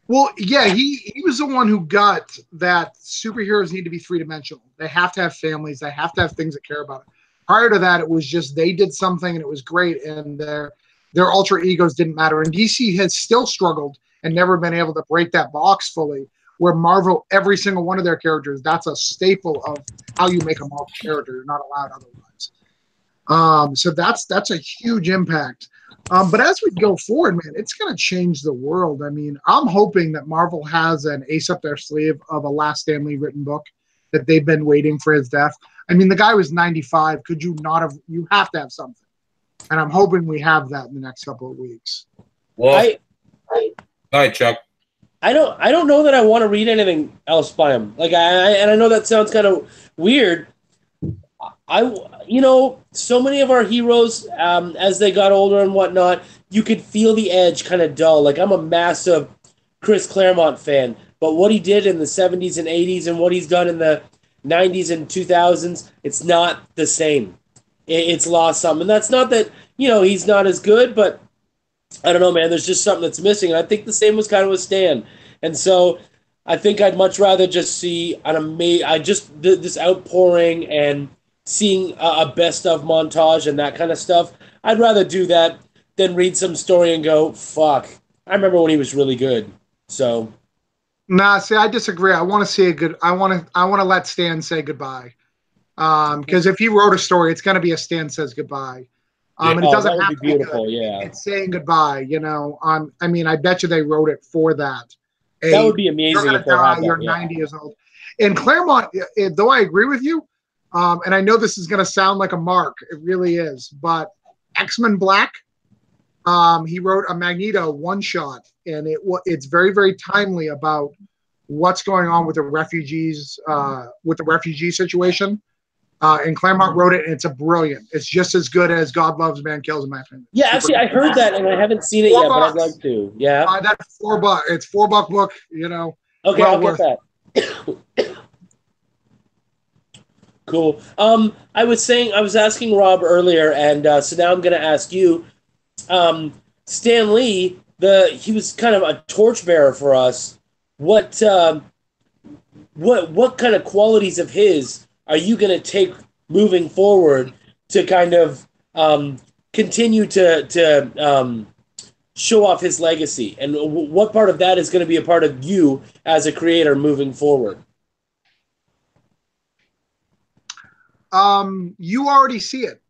Well, yeah, he was the one who got that superheroes need to be three-dimensional. They have to have families. They have to have things that care about it. Prior to that, it was just they did something and it was great, and their alter egos didn't matter. And DC has still struggled and never been able to break that box fully, where Marvel, every single one of their characters, that's a staple of how you make a Marvel character. You're not allowed otherwise. So that's a huge impact. But as we go forward, man, it's going to change the world. I mean, I'm hoping that Marvel has an ace up their sleeve of a Last Stan Lee written book that they've been waiting for his death. I mean, the guy was 95. Could you not have? You have to have something. And I'm hoping we have that in the next couple of weeks. Well, hi, Chuck. I don't know that I want to read anything else by him. Like I know that sounds kind of weird. You know, so many of our heroes, as they got older and whatnot, you could feel the edge kind of dull. Like, I'm a massive Chris Claremont fan, but what he did in the 70s and 80s and what he's done in the 90s and 2000s, it's not the same. It's lost something. And that's not that, you know, he's not as good, but I don't know, man. There's just something that's missing. And I think the same was kind of with Stan. And so I think I'd much rather just see this outpouring and seeing a best of montage and that kind of stuff. I'd rather do that than read some story and go, fuck, I remember when he was really good. So, nah, see, I disagree. I want to see I want to let Stan say goodbye. Because if he wrote a story, it's going to be a Stan says goodbye. And it doesn't have to be beautiful. Yeah, it's saying goodbye. You know, I mean, I bet you they wrote it for that. That would be amazing. You're gonna die. You're 90 years old. And Claremont, though I agree with you, and I know this is going to sound like a mark, it really is. But X-Men Black, he wrote a Magneto one-shot, and it's very, very timely about what's going on with the refugees, with the refugee situation. And Claremont wrote it, and it's brilliant. It's just as good as God Loves, Man Kills, in my opinion. Yeah, actually, I heard that, and I haven't seen it yet, but I'd like to. Yeah. That's $4. It's $4 book, you know. Okay, I'll get that. Cool. I was asking Rob earlier, and so now I'm going to ask you. Stan Lee, he was kind of a torchbearer for us. What kind of qualities of his are you going to take moving forward to kind of continue to show off his legacy? And what part of that is going to be a part of you as a creator moving forward? You already see it.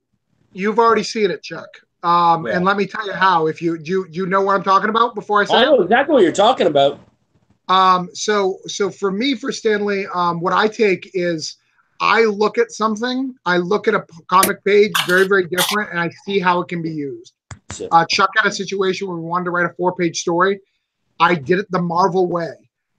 You've already seen it, Chuck. And let me tell you how. If you know what I'm talking about before I say I know exactly what you're talking about. So for me, for Stan Lee, what I take is I look at something, I look at a comic page, very, very different, and I see how it can be used. Chuck had a situation where we wanted to write a 4-page story. I did it the Marvel way,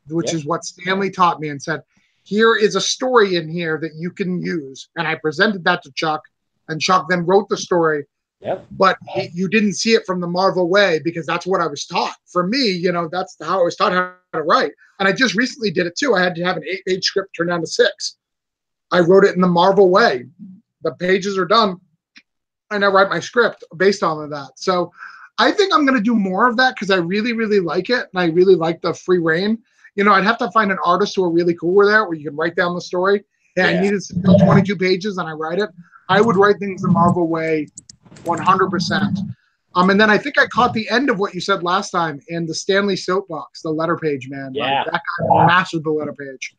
which is what Stan Lee taught me, and said, here is a story in here that you can use. And I presented that to Chuck, and Chuck then wrote the story. Yep. But you didn't see it from the Marvel way because that's what I was taught. For me, you know, that's how I was taught how to write. And I just recently did it too. I had to have an 8-page script turned down to 6. I wrote it in the Marvel way. The pages are done. and I write my script based on that. So I think I'm going to do more of that because I really, really like it. And I really like the free reign. You know, I'd have to find an artist who are really cool with that, where you can write down the story. And I needed to do 22 pages and I write it. I would write things the Marvel way 100%. And then I think I caught the end of what you said last time in the Stanley soapbox, the letter page, man. Yeah. Like, that guy mastered the letter page.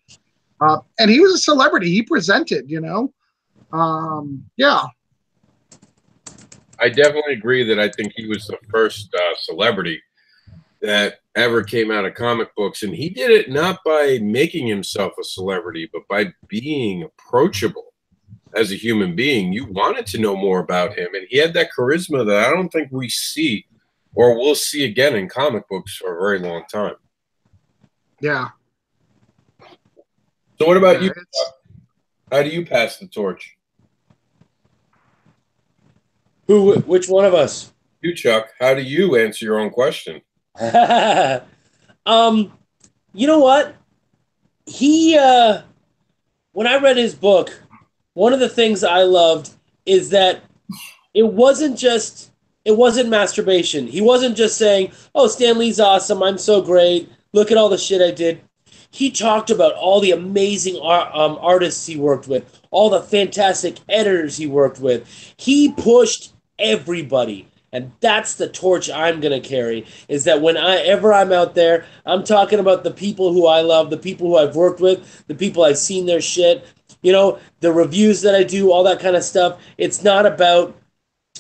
And he was a celebrity. He presented, you know. Yeah. I definitely agree that I think he was the first celebrity that ever came out of comic books. And he did it not by making himself a celebrity, but by being approachable as a human being. You wanted to know more about him. And he had that charisma that I don't think we see or will see again in comic books for a very long time. Yeah. So what about you? How do you pass the torch? Which one of us? You, Chuck. How do you answer your own question? You know what? He when I read his book, one of the things I loved is that it wasn't masturbation. He wasn't just saying, "Oh, Stan Lee's awesome. I'm so great. Look at all the shit I did." He talked about all the amazing artists he worked with, all the fantastic editors he worked with. He pushed everybody. And that's the torch I'm going to carry, is that whenever I'm out there, I'm talking about the people who I love, the people who I've worked with, the people I've seen their shit, you know, the reviews that I do, all that kind of stuff. It's not about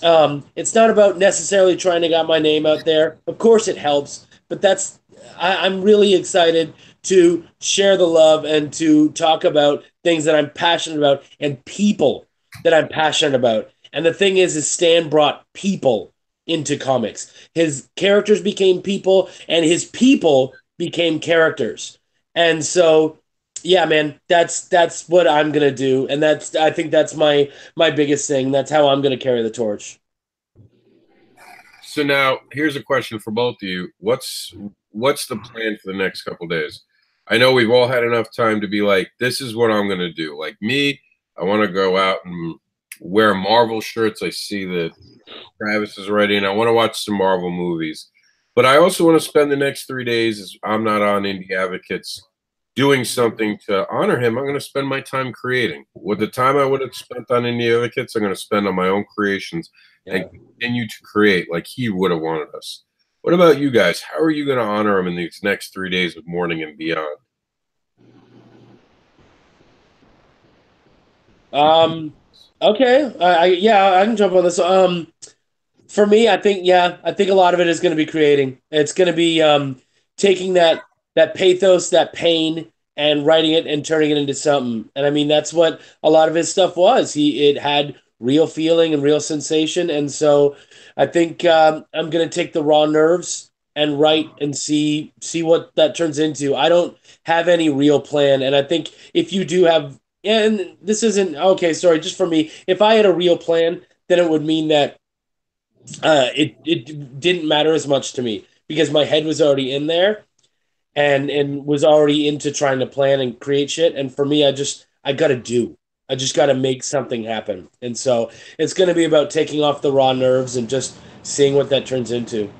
necessarily trying to get my name out there. Of course it helps, but I'm really excited to share the love and to talk about things that I'm passionate about and people that I'm passionate about. And the thing is Stan brought people into comics. His characters became people, and his people became characters. And so, yeah, man, that's what I'm gonna do, and I think that's my biggest thing. That's how I'm gonna carry the torch. So now, here's a question for both of you. What's the plan for the next couple of days? I know we've all had enough time to be like, this is what I'm gonna do. Like me, I want to go out and wear Marvel shirts. I see that Travis is ready, and I want to watch some Marvel movies. But I also want to spend the next 3 days, as I'm not on Indie Advocates, doing something to honor him. I'm going to spend my time creating. With the time I would have spent on Indie Advocates, I'm going to spend on my own creations and continue to create like he would have wanted us. What about you guys? How are you going to honor him in these next 3 days of mourning and beyond? Okay. I can jump on this. For me, I think a lot of it is going to be creating. It's going to be taking that pathos, that pain, and writing it and turning it into something. And I mean, that's what a lot of his stuff was. It had real feeling and real sensation. And so I think I'm going to take the raw nerves and write and see what that turns into. I don't have any real plan. And I think if you do have, and this isn't, okay, sorry, just for me, if I had a real plan, then it would mean that it didn't matter as much to me because my head was already in there and was already into trying to plan and create shit. And for me, I just got to make something happen. And so it's going to be about taking off the raw nerves and just seeing what that turns into.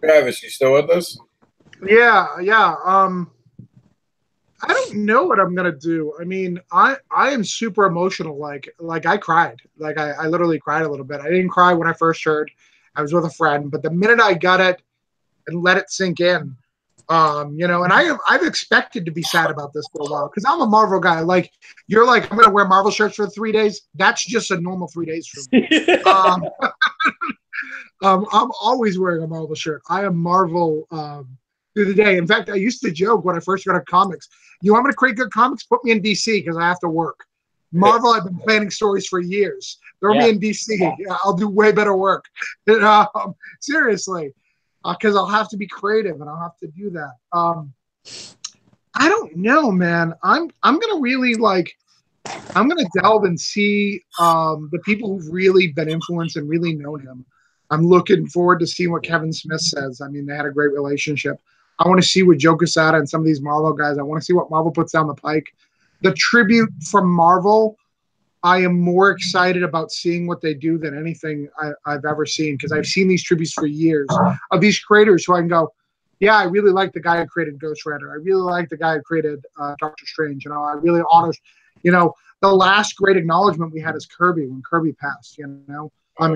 Travis, you still with us? Yeah. I don't know what I'm gonna do. I mean, I am super emotional. Like I cried. Like I literally cried a little bit. I didn't cry when I first heard. I was with a friend, but the minute I got it and let it sink in, you know, and I've expected to be sad about this for a while because I'm a Marvel guy. Like you're like, I'm gonna wear Marvel shirts for 3 days. That's just a normal 3 days for me. I'm always wearing a Marvel shirt. I am Marvel through the day. In fact, I used to joke when I first got into comics, you want me to create good comics? Put me in DC because I have to work. Marvel, I've been planning stories for years. Throw me in DC. I'll do way better work. Seriously, because I'll have to be creative and I'll have to do that. I don't know, man. I'm gonna really I'm gonna delve and see the people who've really been influenced and really known him. I'm looking forward to seeing what Kevin Smith says. I mean, they had a great relationship. I want to see what Joe Quesada and some of these Marvel guys, I want to see what Marvel puts down the pike. The tribute from Marvel I am more excited about seeing what they do than anything I've ever seen, because I've seen these tributes for years of these creators who I can go, yeah, I really like the guy who created Ghost Rider. I really like the guy who created Doctor Strange. I really honor, the last great acknowledgement we had is Kirby when Kirby passed, in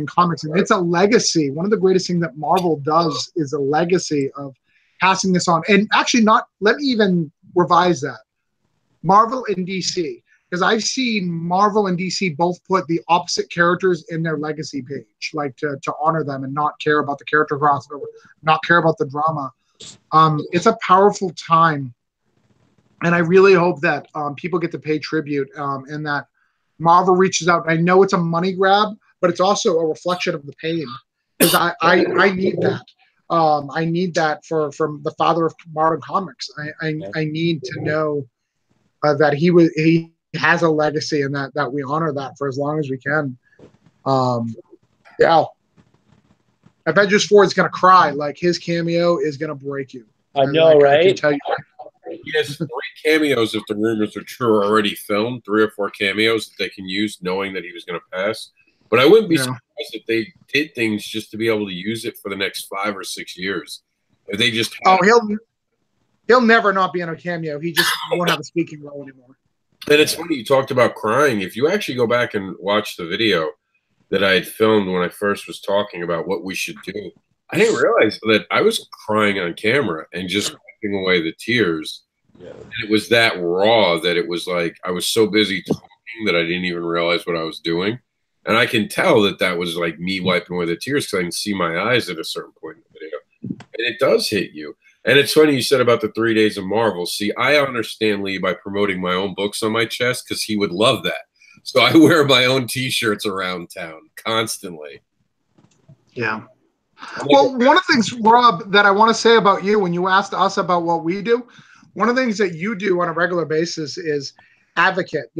comics. And it's a legacy. One of the greatest things that Marvel does is a legacy of passing this on. And actually let me even revise that. Marvel and DC. Because I've seen Marvel and DC both put the opposite characters in their legacy page, like to honor them and not care about the character crossover, not care about the drama. It's a powerful time. And I really hope that people get to pay tribute and that Marvel reaches out. I know it's a money grab, but it's also a reflection of the pain. Because I need that. I need that from the father of modern comics. I need to know that he has a legacy and that we honor that for as long as we can. Yeah. Avengers 4 is going to cry. Like, his cameo is going to break you. I know, right? I can tell you. He has 3 cameos, if the rumors are true, already filmed. 3 or 4 cameos that they can use, knowing that he was going to pass. But I wouldn't be surprised if they did things just to be able to use it for the next 5 or 6 years. If they just he'll never not be in a cameo. He just won't have a speaking role anymore. And it's funny, you talked about crying. If you actually go back and watch the video that I had filmed when I first was talking about what we should do, I didn't realize that I was crying on camera and just wiping away the tears. Yeah. And it was that raw that it was like I was so busy talking that I didn't even realize what I was doing. And I can tell that was like me wiping away the tears because I can see my eyes at a certain point in the video. And it does hit you. And it's funny you said about the 3 days of Marvel. See, I understand Lee by promoting my own books on my chest because he would love that. So I wear my own T-shirts around town constantly. Yeah. Well, one of the things, Rob, that I want to say about you, when you asked us about what we do, one of the things that you do on a regular basis is advocate.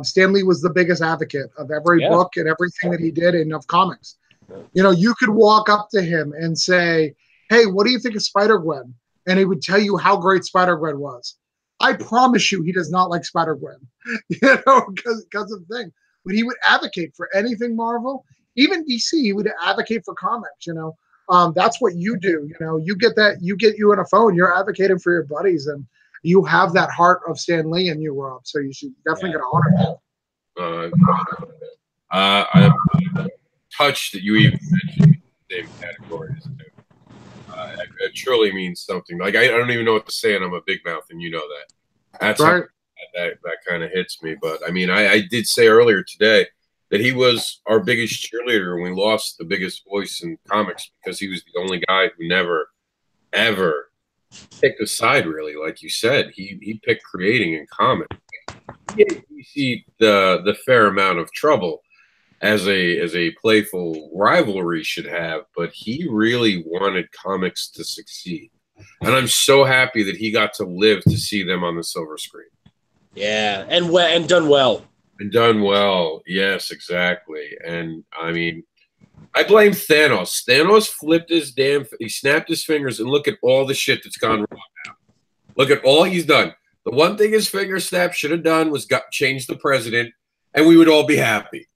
Stan Lee was the biggest advocate of every book and everything that he did and of comics. You could walk up to him and say, hey, what do you think of Spider-Gwen? And he would tell you how great Spider-Gwen was. I promise you he does not like Spider-Gwen, because of the thing. But he would advocate for anything Marvel. Even DC, he would advocate for comics, That's what you do, You get you on a phone, you're advocating for your buddies, and you have that heart of Stan Lee in you, Rob. So you should definitely get honor that. I'm touched that you even mentioned the same category as him. It truly means something. Like, I don't even know what to say, and I'm a big mouth, and you know that. That's right. That kind of hits me. But, I mean, I did say earlier today that he was our biggest cheerleader, and we lost the biggest voice in comics because he was the only guy who never, ever picked a side, really. Like you said, he picked creating in comics. You see the fair amount of trouble as a playful rivalry should have, but he really wanted comics to succeed. And I'm so happy that he got to live to see them on the silver screen. Yeah, and done well. And done well. Yes, exactly. And I mean, I blame Thanos. Thanos flipped he snapped his fingers, and look at all the shit that's gone wrong now. Look at all he's done. The one thing his finger snap should have done was change the president, and we would all be happy.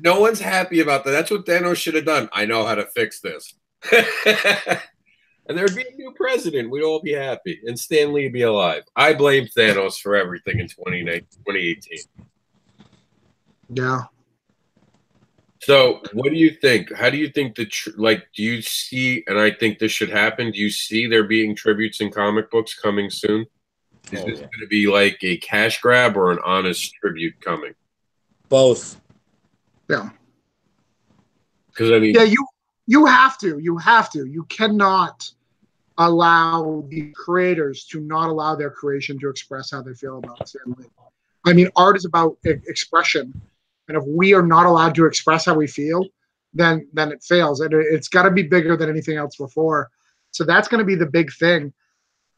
No one's happy about that. That's what Thanos should have done. I know how to fix this. And there'd be a new president. We'd all be happy. And Stan Lee would be alive. I blame Thanos for everything in 2018. Yeah. So what do you think? How do you think do you see, and I think this should happen, do you see there being tributes in comic books coming soon? Is this going to be like a cash grab or an honest tribute coming? Both. Yeah. Because, I mean... Yeah, you have to. You have to. You cannot allow the creators to not allow their creation to express how they feel about Stan Lee. I mean, art is about expression. And if we are not allowed to express how we feel, then it fails. And it's got to be bigger than anything else before. So that's going to be the big thing.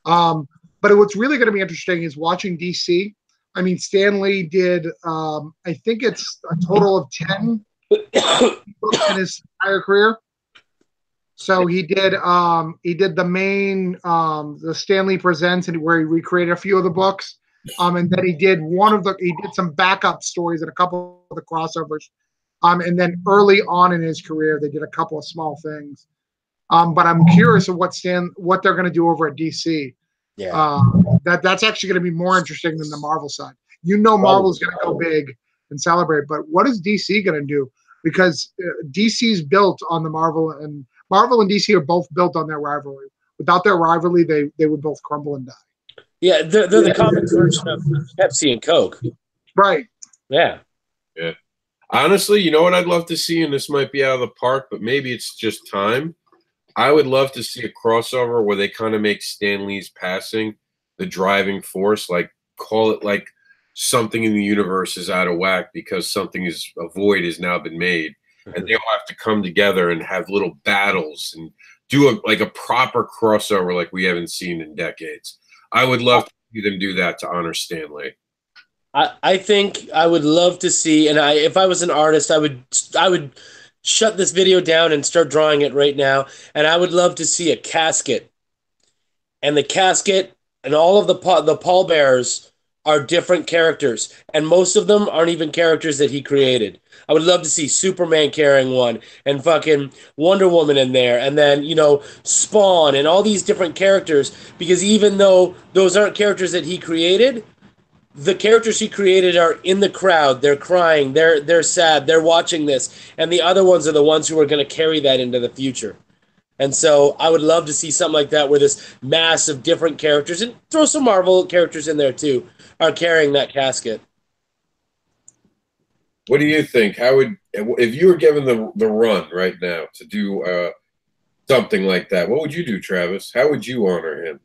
But what's really going to be interesting is watching DC. I mean, Stan Lee did, I think it's a total of 10 books in his entire career. So he did the main, the Stan Lee Presents, and where he recreated a few of the books. And then he did some backup stories and a couple of the crossovers. And then early on in his career, they did a couple of small things. But I'm curious of what they're going to do over at DC. Yeah. That's actually going to be more interesting than the Marvel side. Marvel's going to go big and celebrate, but what is DC going to do? Because DC's built on the Marvel and DC are both built on their rivalry. Without their rivalry, they would both crumble and die. Yeah, they're the comics version of Pepsi and Coke. Right. Yeah. Yeah. Honestly, you know what I'd love to see, and this might be out of the park, but maybe it's just time. I would love to see a crossover where they kind of make Stan Lee's passing the driving force, like call it like something in the universe is out of whack because a void has now been made, and they all have to come together and have little battles and do a proper crossover like we haven't seen in decades. I would love to see them do that to honor Stan Lee. I think I would love to see, and if I was an artist, I would shut this video down and start drawing it right now, and I would love to see a casket, and the casket and all of the pallbearers are different characters, and most of them aren't even characters that he created. I would love to see Superman carrying one, and fucking Wonder Woman in there, and then, Spawn, and all these different characters, because even though those aren't characters that he created, the characters he created are in the crowd. They're crying. They're sad. They're watching this. And the other ones are the ones who are going to carry that into the future. And so I would love to see something like that where this mass of different characters, and throw some Marvel characters in there too, are carrying that casket. What do you think? If you were given the run right now to do something like that, what would you do, Travis? How would you honor him?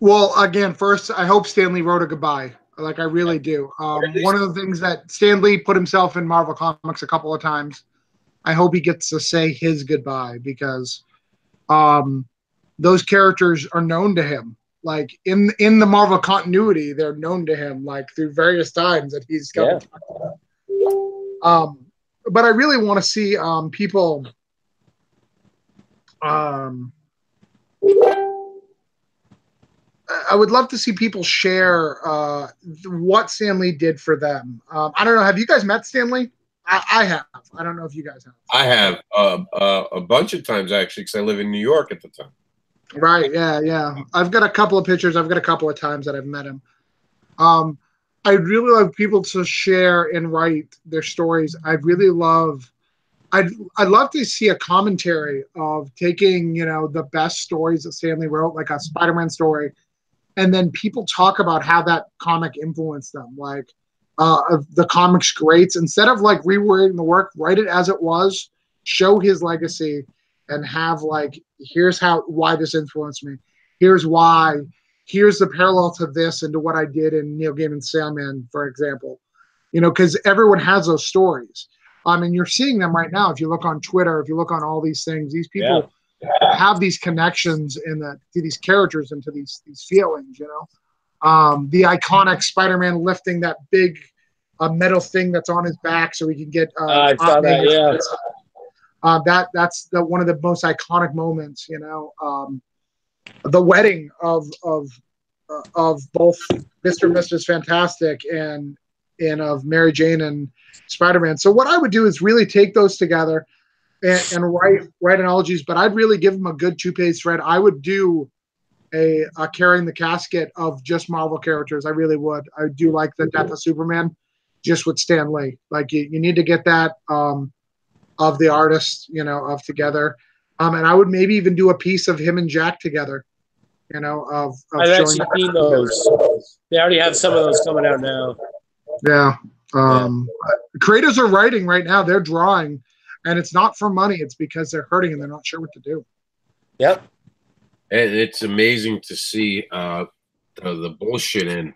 Well, again, first, I hope Stan Lee wrote a goodbye. Like, I really do. One of the things that Stan Lee put himself in Marvel Comics a couple of times, I hope he gets to say his goodbye, because those characters are known to him. Like, in the Marvel continuity, they're known to him, like, through various times that he's got. Yeah. But I really want to see people. I would love to see people share what Stan Lee did for them. I don't know. Have you guys met Stan Lee? I have. I don't know if you guys have. I have a bunch of times, actually, because I live in New York at the time. Right. Yeah. I've got a couple of pictures. I've got a couple of times that I've met him. I'd really love people to share and write their stories. I'd love to see a commentary of taking, the best stories that Stan Lee wrote, like a Spider-Man story, and then people talk about how that comic influenced them, like the comic's greats. Instead of like rewording the work, write it as it was, show his legacy, and have like, here's why this influenced me. Here's why. Here's the parallel to this and to what I did in Neil Gaiman's Sandman, for example. Because everyone has those stories. And you're seeing them right now. If you look on Twitter, if you look on all these things, these people have these connections to these characters and to these feelings, the iconic Spider-Man lifting that big metal thing that's on his back so he can get I saw that, yeah. That's one of the most iconic moments, the wedding of both Mr. and Mrs. Fantastic and of Mary Jane and Spider-Man. So what I would do is really take those together and write analogies, but I'd really give them a good 2-page thread. I would do a carrying the casket of just Marvel characters. I really would. I do like the death of Superman, just with Stan Lee. Like you need to get that of the artist, of together. And I would maybe even do a piece of him and Jack together, of I've actually seen those. They already have some of those coming out now. Yeah. Creators are writing right now. They're drawing, and it's not for money. It's because they're hurting and they're not sure what to do. Yep. And it's amazing to see the bullshit in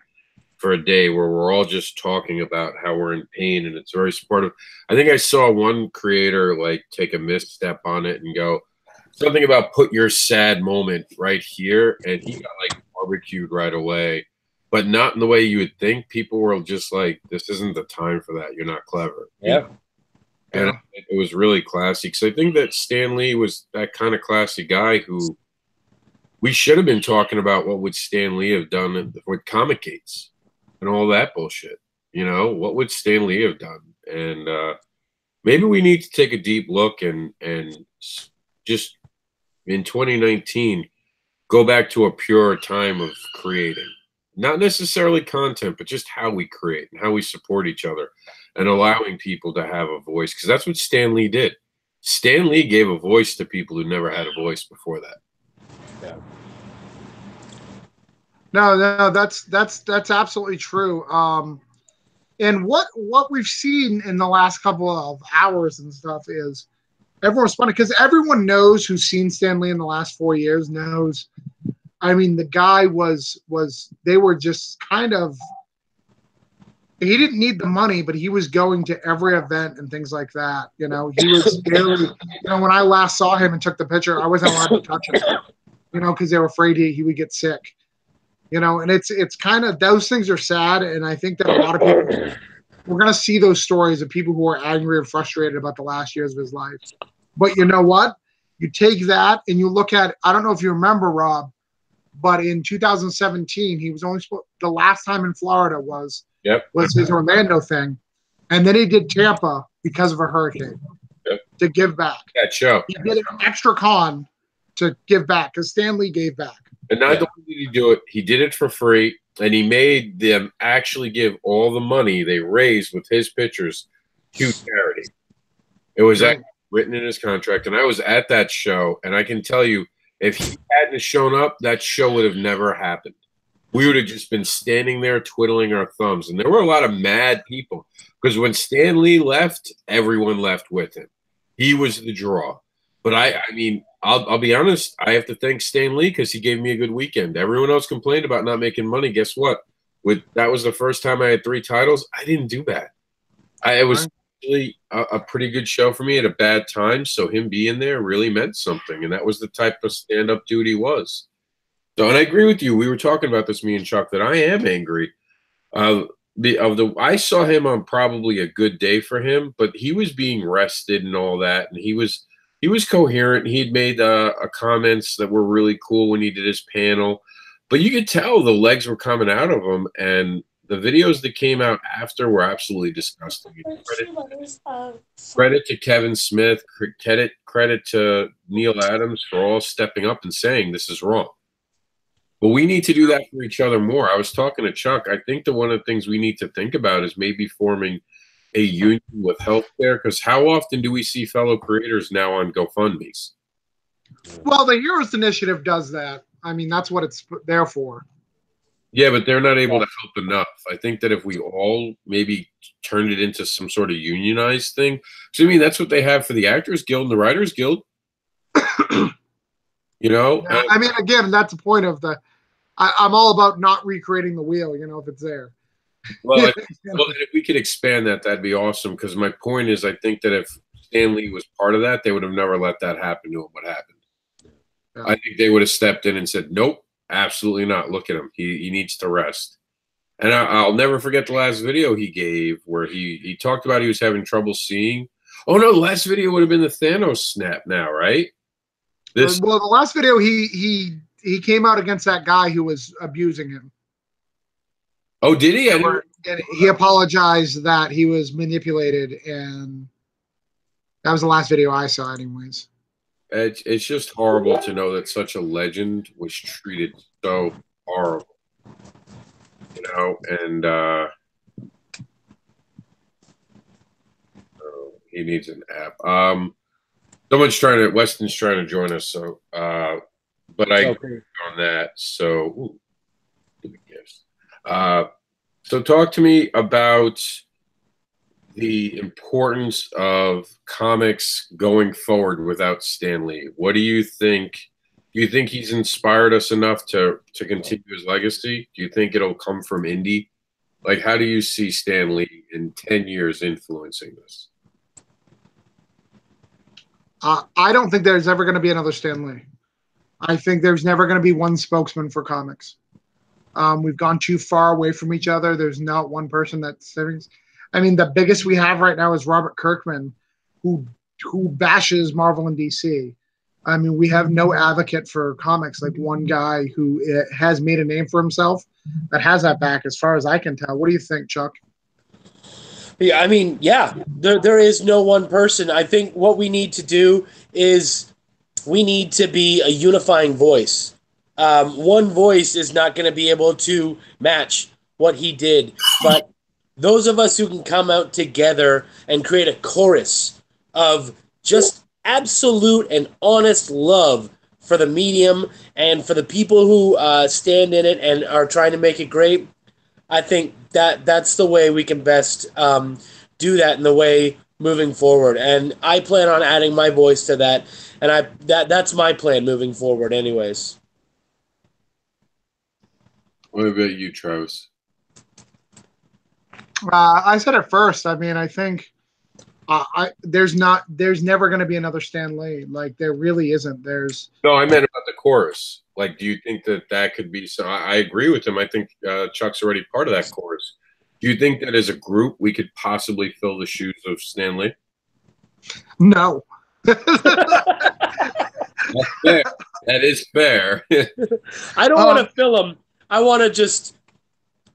for a day where we're all just talking about how we're in pain, and it's very supportive. I think I saw one creator like take a misstep on it and go something about put your sad moment right here, and he got like barbecued right away. But not in the way you would think. People were just like, this isn't the time for that. You're not clever. Yeah. And it was really classy. Because I think that Stan Lee was that kind of classy guy who we should have been talking about what would Stan Lee have done with Comic Gates. and all that bullshit. You know, what would Stan Lee have done? And maybe we need to take a deep look and just in 2019 go back to a pure time of creating. Not necessarily content, but just how we create and how we support each other and allowing people to have a voice. Because that's what Stan Lee did. Stan Lee gave a voice to people who never had a voice before that. Yeah. No, that's absolutely true. And what we've seen in the last couple of hours and stuff is everyone's funny because everyone knows who's seen Stan Lee in the last 4 years knows. I mean, the guy was they were just kind of, he didn't need the money, but he was going to every event and things like that. You know, he was barely, when I last saw him and took the picture, I wasn't allowed to touch him, because they were afraid he would get sick. And it's kind of, those things are sad. And I think that a lot of people, we're going to see those stories of people who are angry and frustrated about the last years of his life. But you know what? You take that and you look at, I don't know if you remember, Rob, but in 2017, he was only the last time in Florida was his Orlando thing. And then he did Tampa because of a hurricane to give back. That show. He did an extra con to give back because Stan Lee gave back. And not only did he do it, he did it for free, and he made them actually give all the money they raised with his pictures to charity. It was actually written in his contract, and I was at that show, and I can tell you, if he hadn't shown up, that show would have never happened. We would have just been standing there twiddling our thumbs, and there were a lot of mad people because when Stan Lee left, everyone left with him. He was the draw. But I mean, I'll be honest. I have to thank Stan Lee because he gave me a good weekend. Everyone else complained about not making money. Guess what? That was the first time I had 3 titles. I didn't do bad. It was really a pretty good show for me at a bad time. So him being there really meant something, and that was the type of stand-up dude he was. So, and I agree with you. We were talking about this, me and Chuck, that I am angry. I saw him on probably a good day for him, but he was being rested and all that, and he was coherent. He had made comments that were really cool when he did his panel, but you could tell the legs were coming out of him, and the videos that came out after were absolutely disgusting. Credit to Kevin Smith, credit to Neil Adams for all stepping up and saying this is wrong. But we need to do that for each other more. I was talking to Chuck. I think that one of the things we need to think about is maybe forming a union with healthcare, because how often do we see fellow creators now on GoFundMe's? Well, the Heroes Initiative does that. I mean, that's what it's there for. Yeah, but they're not able to help enough. I think that if we all maybe turned it into some sort of unionized thing, so I mean, that's what they have for the Actors Guild and the Writers Guild. Yeah, I mean, again, that's the point of I'm all about not recreating the wheel, if it's there. Well, if we could expand that, that'd be awesome. Because my point is, I think that if Stan Lee was part of that, they would have never let that happen to him. What happened? Yeah. I think they would have stepped in and said, "Nope, absolutely not. Look at him. He needs to rest." And I'll never forget the last video he gave where he talked about he was having trouble seeing. Oh no, the last video would have been the Thanos snap. Now, right? Well, the last video he came out against that guy who was abusing him. Oh, did he? And he apologized that he was manipulated, and that was the last video I saw anyways. It's just horrible to know that such a legend was treated so horrible. And he needs an app. Weston's trying to join us, so but I agree on that. So gifts. So talk to me about the importance of comics going forward without Stan Lee. What do you think? Do you think he's inspired us enough to continue his legacy? Do you think it'll come from indie? Like, how do you see Stan Lee in 10 years influencing this? I don't think there's ever going to be another Stan Lee. I think there's never going to be one spokesman for comics. We've gone too far away from each other. There's not one person that's. I mean, the biggest we have right now is Robert Kirkman, who bashes Marvel and DC. I mean, we have no advocate for comics like one guy who has made a name for himself that has that back, as far as I can tell. What do you think, Chuck? Yeah, I mean, yeah, there is no one person. I think what we need to do is we need to be a unifying voice. One voice is not going to be able to match what he did, but those of us who can come out together and create a chorus of just absolute and honest love for the medium and for the people who stand in it and are trying to make it great. I think that's the way we can best do that in the way moving forward. And I plan on adding my voice to that. And that's my plan moving forward, anyways. What about you, Travis? I said it first. I mean, I think there's never going to be another Stan Lee. Like, there really isn't. No, I meant about the chorus. Like, do you think that could be? So I agree with him. I think Chuck's already part of that chorus. Do you think that as a group we could possibly fill the shoes of Stan Lee? No. That's fair. That is fair. I don't want to fill him. I want to just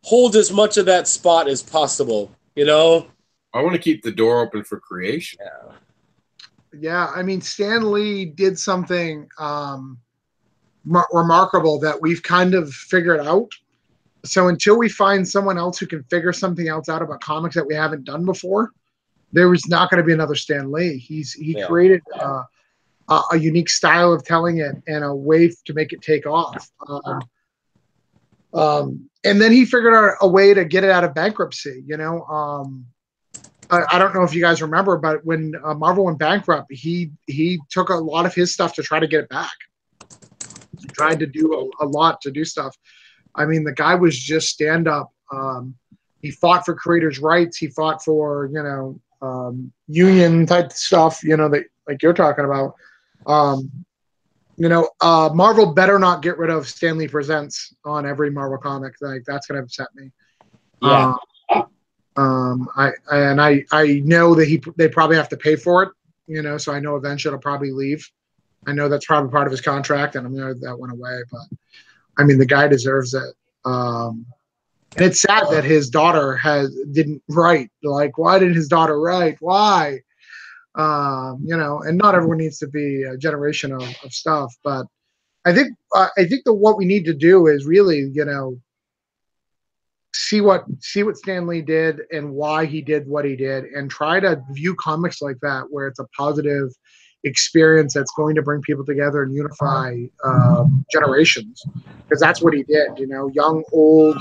hold as much of that spot as possible, you know? I want to keep the door open for creation. Yeah, I mean, Stan Lee did something remarkable that we've kind of figured out. So until we find someone else who can figure something else out about comics that we haven't done before, there is not going to be another Stan Lee. He created a unique style of telling it and a way to make it take off. And then he figured out a way to get it out of bankruptcy. You know, I don't know if you guys remember, but when Marvel went bankrupt, he took a lot of his stuff to try to get it back. He tried to do a lot to do stuff. I mean, the guy was just stand up. He fought for creators' rights. He fought for, union type stuff, that like you're talking about. Marvel better not get rid of Stan Lee Presents on every Marvel comic. Like, that's gonna upset me. Yeah. I know that they probably have to pay for it. So I know eventually it'll probably leave. I know that's probably part of his contract, and I'm glad that went away. But I mean, the guy deserves it. And it's sad that his daughter didn't write. Like, why didn't his daughter write? Why? And not everyone needs to be a generation of stuff. But I think that what we need to do is really, see what Stan Lee did and why he did what he did, and try to view comics like that, where it's a positive experience that's going to bring people together and unify generations, because that's what he did. Young, old.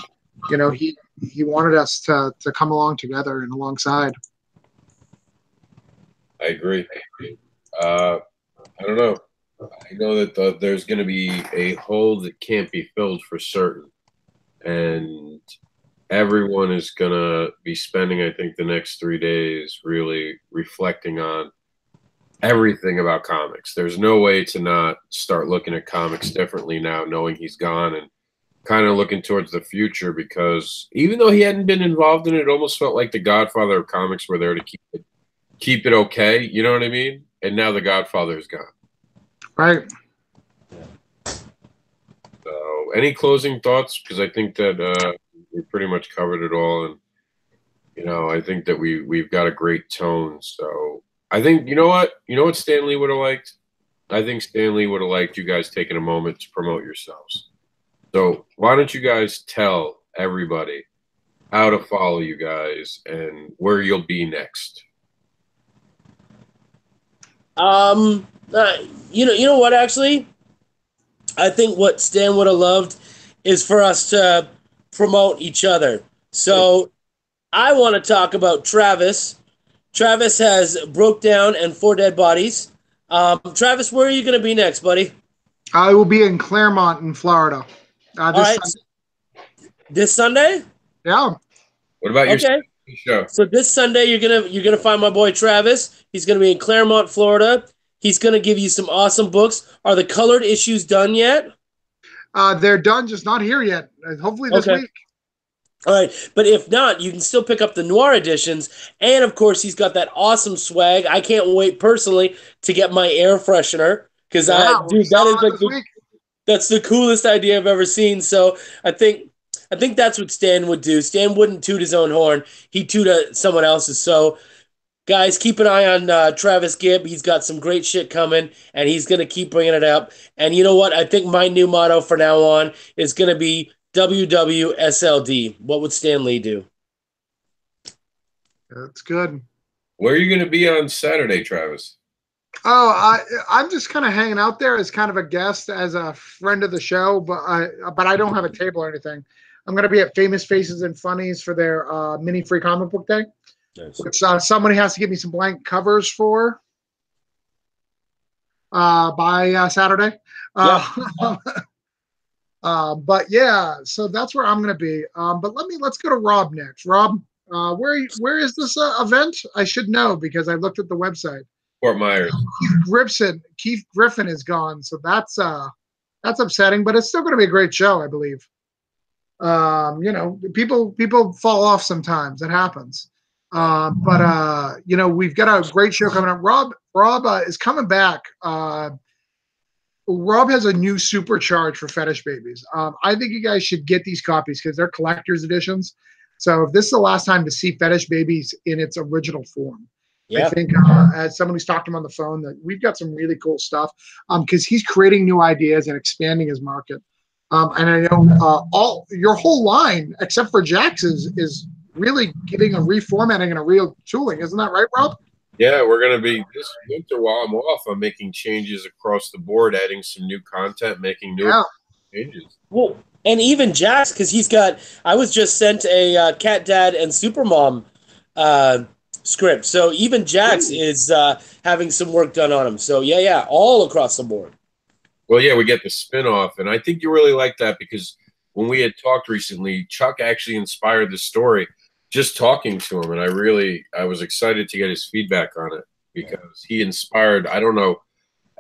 He wanted us to come along together and alongside. I agree. I don't know. I know that there's going to be a hole that can't be filled for certain, and everyone is going to be spending, I think, the next 3 days really reflecting on everything about comics. There's no way to not start looking at comics differently now, knowing he's gone, and kind of looking towards the future, because even though he hadn't been involved in it, it almost felt like the Godfather of comics were there to keep it okay. You know what I mean? And now the Godfather is gone. Right. So, any closing thoughts? Because I think that we pretty much covered it all, and I think that we've got a great tone. So I think you know what Stan Lee would have liked. I think Stan Lee would have liked you guys taking a moment to promote yourselves. So why don't you guys tell everybody how to follow you guys and where you'll be next? You know what, actually? I think what Stan would have loved is for us to promote each other. So I want to talk about Travis. Travis has Broke Down and 4 Dead Bodies. Travis, where are you going to be next, buddy? I will be in Claremont in Florida. All right. This Sunday? Yeah. What about your show? So this Sunday you're gonna find my boy Travis. He's gonna be in Claremont, Florida. He's gonna give you some awesome books. Are the colored issues done yet? They're done, just not here yet. Hopefully this week. All right, but if not, you can still pick up the noir editions, and of course he's got that awesome swag. I can't wait personally to get my air freshener. Because Yeah, we're dude, that is selling it like this week. that's the coolest idea I've ever seen. So I think that's what Stan would do. Stan wouldn't toot his own horn; he'd toot someone else's. So guys, keep an eye on Travis Gibb. He's got some great shit coming, and he's gonna keep bringing it up. And you know what? I think my new motto from now on is gonna be WWSLD. What would Stan Lee do? That's good. Where are you going to be on Saturday, Travis? Oh, I'm just kind of hanging out there as kind of a guest, as a friend of the show, but I don't have a table or anything. I'm going to be at Famous Faces and Funnies for their mini free comic book day, Nice. which somebody has to give me some blank covers for by Saturday. But yeah, so that's where I'm going to be. But let's go to Rob next. Rob, where is this event? I should know because I looked at the website. Fort Myers. Keith Griffin is gone, so that's upsetting. But it's still going to be a great show, I believe. People fall off sometimes. It happens. But we've got a great show coming up. Rob is coming back. Rob has a new supercharge for Fetish Babies. I think you guys should get these copies because they're collector's editions. So if this is the last time to see Fetish Babies in its original form, I think as someone who's talked to him on the phone, that we've got some really cool stuff because he's creating new ideas and expanding his market. And I know your whole line, except for Jack's, is really getting a reformatting and a real tooling. Isn't that right, Rob? Yeah, we're going to be this winter while I'm off. I'm making changes across the board, adding some new content, making new changes. Well, and even Jax, because I was just sent a Cat Dad and Supermom script. So even Jax is having some work done on him. So yeah, all across the board. Well, yeah, we get the spinoff, and I think you really like that because when we had talked recently, Chuck actually inspired the story. Just talking to him, and I was excited to get his feedback on it because he inspired. I don't know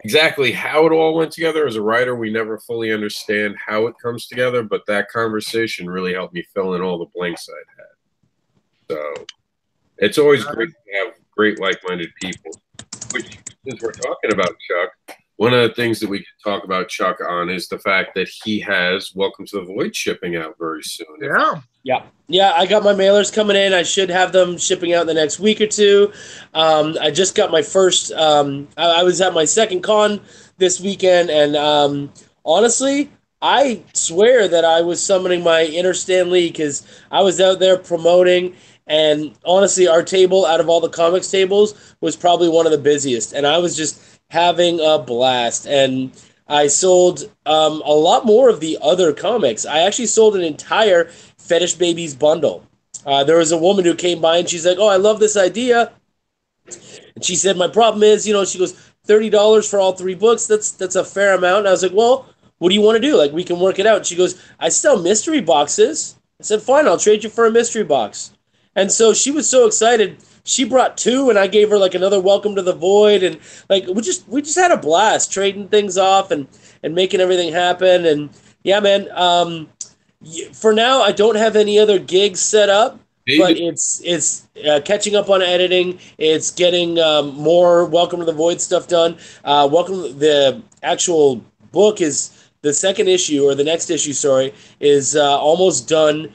exactly how it all went together. As a writer, we never fully understand how it comes together, but that conversation really helped me fill in all the blanks I'd had. So it's always great to have great like-minded people. Which, since we're talking about Chuck, one of the things that we can talk about Chuck on is the fact that he has Welcome to the Void shipping out very soon. Yeah, I got my mailers coming in. I should have them shipping out in the next week or two. I just got my first. I was at my second con this weekend, and honestly, I swear that I was summoning my inner Stan Lee because I was out there promoting. And honestly, our table, out of all the comics tables, was probably one of the busiest. And I was just having a blast. And I sold a lot more of the other comics. I actually sold an entire Fetish Babies bundle. There was a woman who came by and she's like, "Oh, I love this idea." And she said, "My problem is, she goes, $30 for all 3 books. That's a fair amount." And I was like, "Well, what do you want to do? Like, we can work it out." And she goes, "I sell mystery boxes." I said, "Fine, I'll trade you for a mystery box." And so she was so excited. She brought 2, and I gave her like another Welcome to the Void, and like we just had a blast trading things off and making everything happen. And yeah, man. For now, I don't have any other gigs set up, but it's catching up on editing. It's getting more Welcome to the Void stuff done. The actual book is the second issue, or the next issue, sorry, is almost done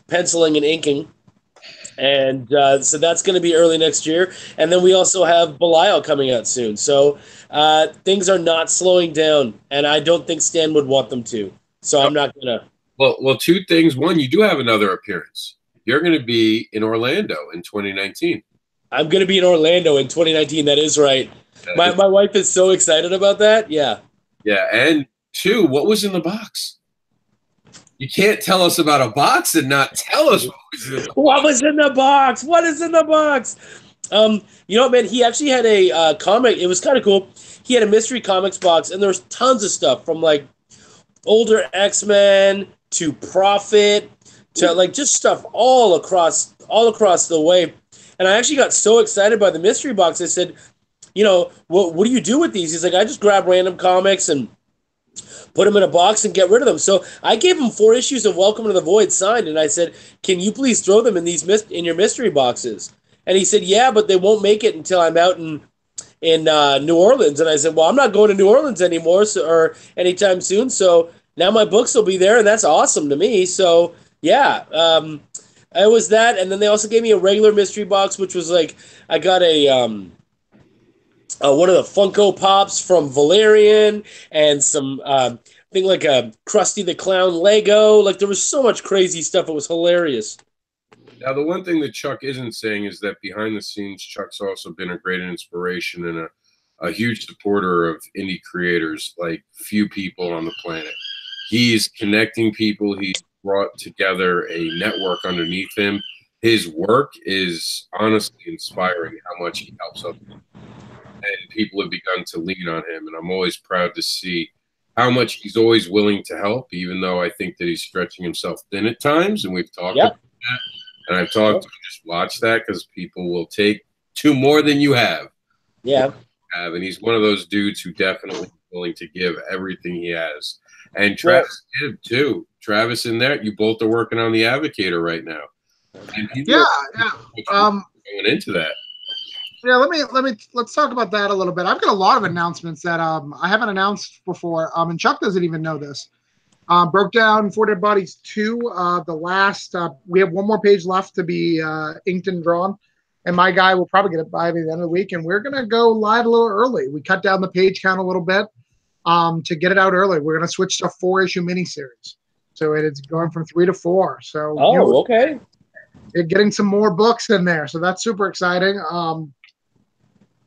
penciling and inking. And so that's going to be early next year. And then we also have Belial coming out soon. So things are not slowing down, and I don't think Stan would want them to. So I'm not going to. Well, 2 things. One, you do have another appearance. You're going to be in Orlando in 2019. I'm going to be in Orlando in 2019. That is right. My wife is so excited about that. Yeah. Yeah. And 2, what was in the box? You can't tell us about a box and not tell us what was in the box. What is in the box? You know what, man? He actually had a comic. It was kind of cool. He had a mystery comics box, and there's tons of stuff from like older X-Men to Prophet to like just stuff all across the way. And I actually got so excited by the mystery box. I said, what do you do with these? He's like, I just grab random comics and put them in a box and get rid of them. So I gave him 4 issues of Welcome to the Void signed, and I said, "Can you please throw them in your mystery boxes?" And he said, "Yeah, but they won't make it until I'm out in in New Orleans, and I said, well, I'm not going to New Orleans anymore, or anytime soon. So now my books will be there, and that's awesome to me. So yeah, it was that, and then they also gave me a regular mystery box, which was like I got a one of the Funko Pops from Valerian and some thing like a Krusty the Clown Lego. Like there was so much crazy stuff. It was hilarious. Now, the one thing that Chuck isn't saying is that behind the scenes, Chuck's also been a great inspiration and a huge supporter of indie creators like few people on the planet. He's connecting people. He's brought together a network underneath him. His work is honestly inspiring how much he helps other people. And people have begun to lean on him. And I'm always proud to see how much he's always willing to help, even though I think that he's stretching himself thin at times. And we've talked about that. And I've talked to him, just watch that because people will take two more than you have. Yeah. And he's one of those dudes who definitely is willing to give everything he has. And Travis did too. Travis in there, you both are working on the Advocator right now. And going into that. Yeah, let's talk about that a little bit. I've got a lot of announcements that I haven't announced before. And Chuck doesn't even know this. Broke down Four Dead Bodies 2. The last we have one more page left to be inked and drawn. And my guy will probably get it by the end of the week. And we're gonna go live a little early. We cut down the page count a little bit to get it out early. We're gonna switch to a 4-issue miniseries. So it's going from 3 to 4. So okay. You're getting some more books in there. So that's super exciting.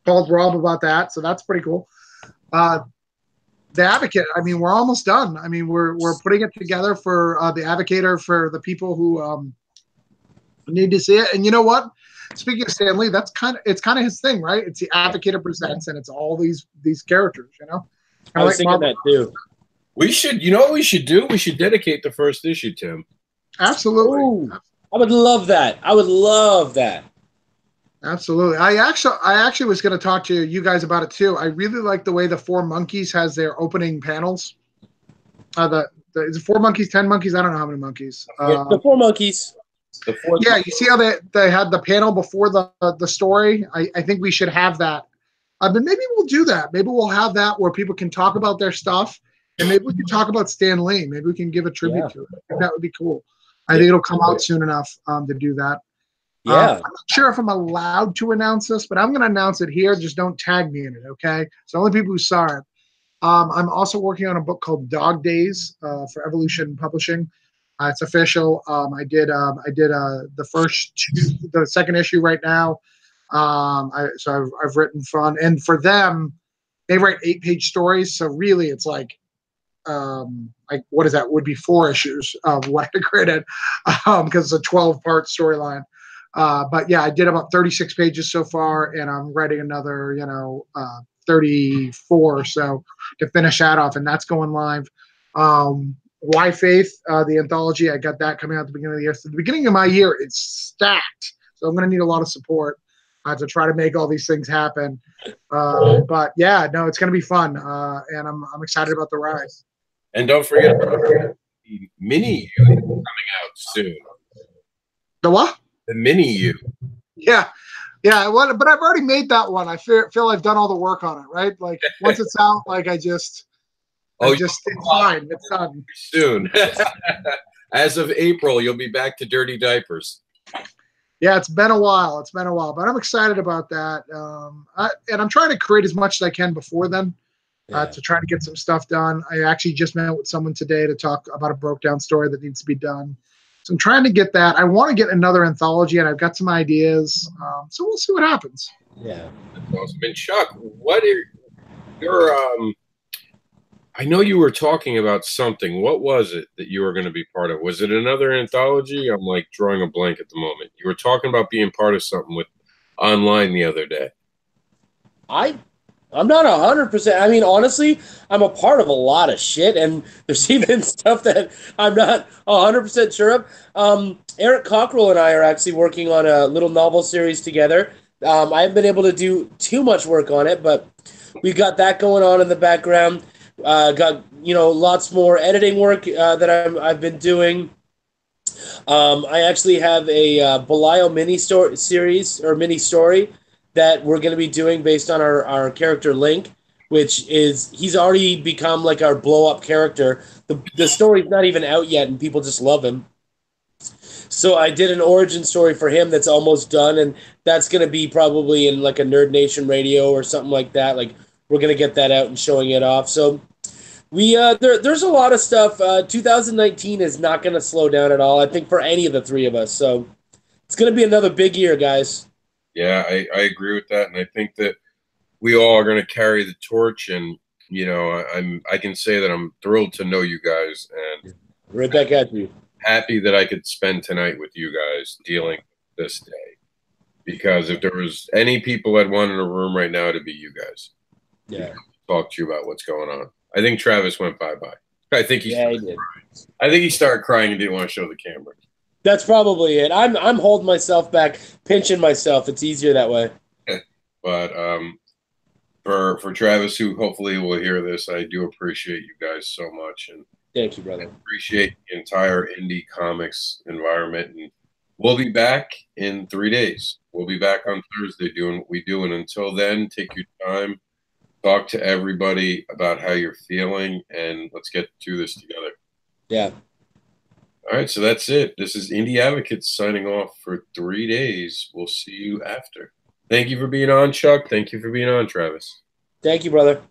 Called Rob about that, so that's pretty cool. The Advocate, I mean, we're almost done. I mean, we're putting it together for the Advocator for the people who need to see it. And you know what? Speaking of Stan Lee, it's kind of his thing, right? It's the Advocator presents, and it's all these characters, you know. I was thinking that too. We should, you know what we should do? We should dedicate the first issue, Tim. Absolutely. Ooh, I would love that. I would love that. Absolutely. I actually was going to talk to you guys about it too. I really like the way the 4 Monkeys has their opening panels. Is it 4 monkeys, 10 monkeys? I don't know how many monkeys. The 4 monkeys. Yeah, you see how they had the panel before the story? I think we should have that. But maybe we'll do that. Maybe we'll have that where people can talk about their stuff, and maybe we can talk about Stan Lee. Maybe we can give a tribute to it. I think that would be cool. I think it'll come out soon enough to do that. Yeah. I'm not sure if I'm allowed to announce this, but I'm going to announce it here. Just don't tag me in it, okay? So only people who saw it. I'm also working on a book called Dog Days for Evolution Publishing. It's official. I did the second issue right now. So I've written fun, and for them, they write 8-page stories. So really, it's like what is that? Would be 4 issues of what I created because it's a 12-part storyline. But yeah, I did about 36 pages so far, and I'm writing another, 34 or so to finish that off, and that's going live. Why Faith, the anthology, I got that coming out at the beginning of the year. So the beginning of my year, it's stacked. So I'm going to need a lot of support to try to make all these things happen. But yeah, no, it's going to be fun, and I'm excited about the ride. And don't forget the mini coming out soon. The what? The mini you. Yeah. Well, but I've already made that one. I feel I've done all the work on it, right? Like once it's out, like it's fine. It's done. Soon. As of April, you'll be back to dirty diapers. Yeah, it's been a while. But I'm excited about that. And I'm trying to create as much as I can before then to try to get some stuff done. I actually just met with someone today to talk about a broke down story that needs to be done. So I'm trying to get that. I want to get another anthology, and I've got some ideas. So we'll see what happens. Yeah. That's awesome. And Chuck, what are your I know you were talking about something. What was it that you were going to be part of? Was it another anthology? I'm like drawing a blank at the moment. You were talking about being part of something with online the other day. I'm not 100%. I mean, honestly, I'm a part of a lot of shit, and there's even stuff that I'm not 100% sure of. Eric Cockrell and I are actually working on a little novel series together. I haven't been able to do too much work on it, but we've got that going on in the background. Got lots more editing work that I've been doing. I actually have a Belial mini story that we're going to be doing based on our character Link, which is he's already become like our blow up character. The story's not even out yet, and people just love him. So I did an origin story for him that's almost done, and that's going to be probably in like a Nerd Nation radio or something like that. Like we're going to get that out and showing it off. So there's a lot of stuff. 2019 is not going to slow down at all, I think, for any of the three of us. So it's going to be another big year, guys. Yeah, I agree with that, and I think that we all are going to carry the torch. And you know, I can say that I'm thrilled to know you guys, and right back at you. Happy that I could spend tonight with you guys dealing with this day. Because if there was any people I'd want in a room right now, it'd be you guys. Yeah. Talk to you about what's going on. I think Travis went bye-bye. I think he did. I think he started crying and didn't want to show the camera. That's probably it. I'm holding myself back, pinching myself. It's easier that way. But for Travis, who hopefully will hear this, I do appreciate you guys so much, and thank you, brother. I appreciate the entire indie comics environment, and we'll be back in 3 days. We'll be back on Thursday doing what we do, and until then, take your time, talk to everybody about how you're feeling, and let's get through this together. Yeah. All right, so that's it. This is Indie Advocates signing off for 3 days. We'll see you after. Thank you for being on, Chuck. Thank you for being on, Travis. Thank you, brother.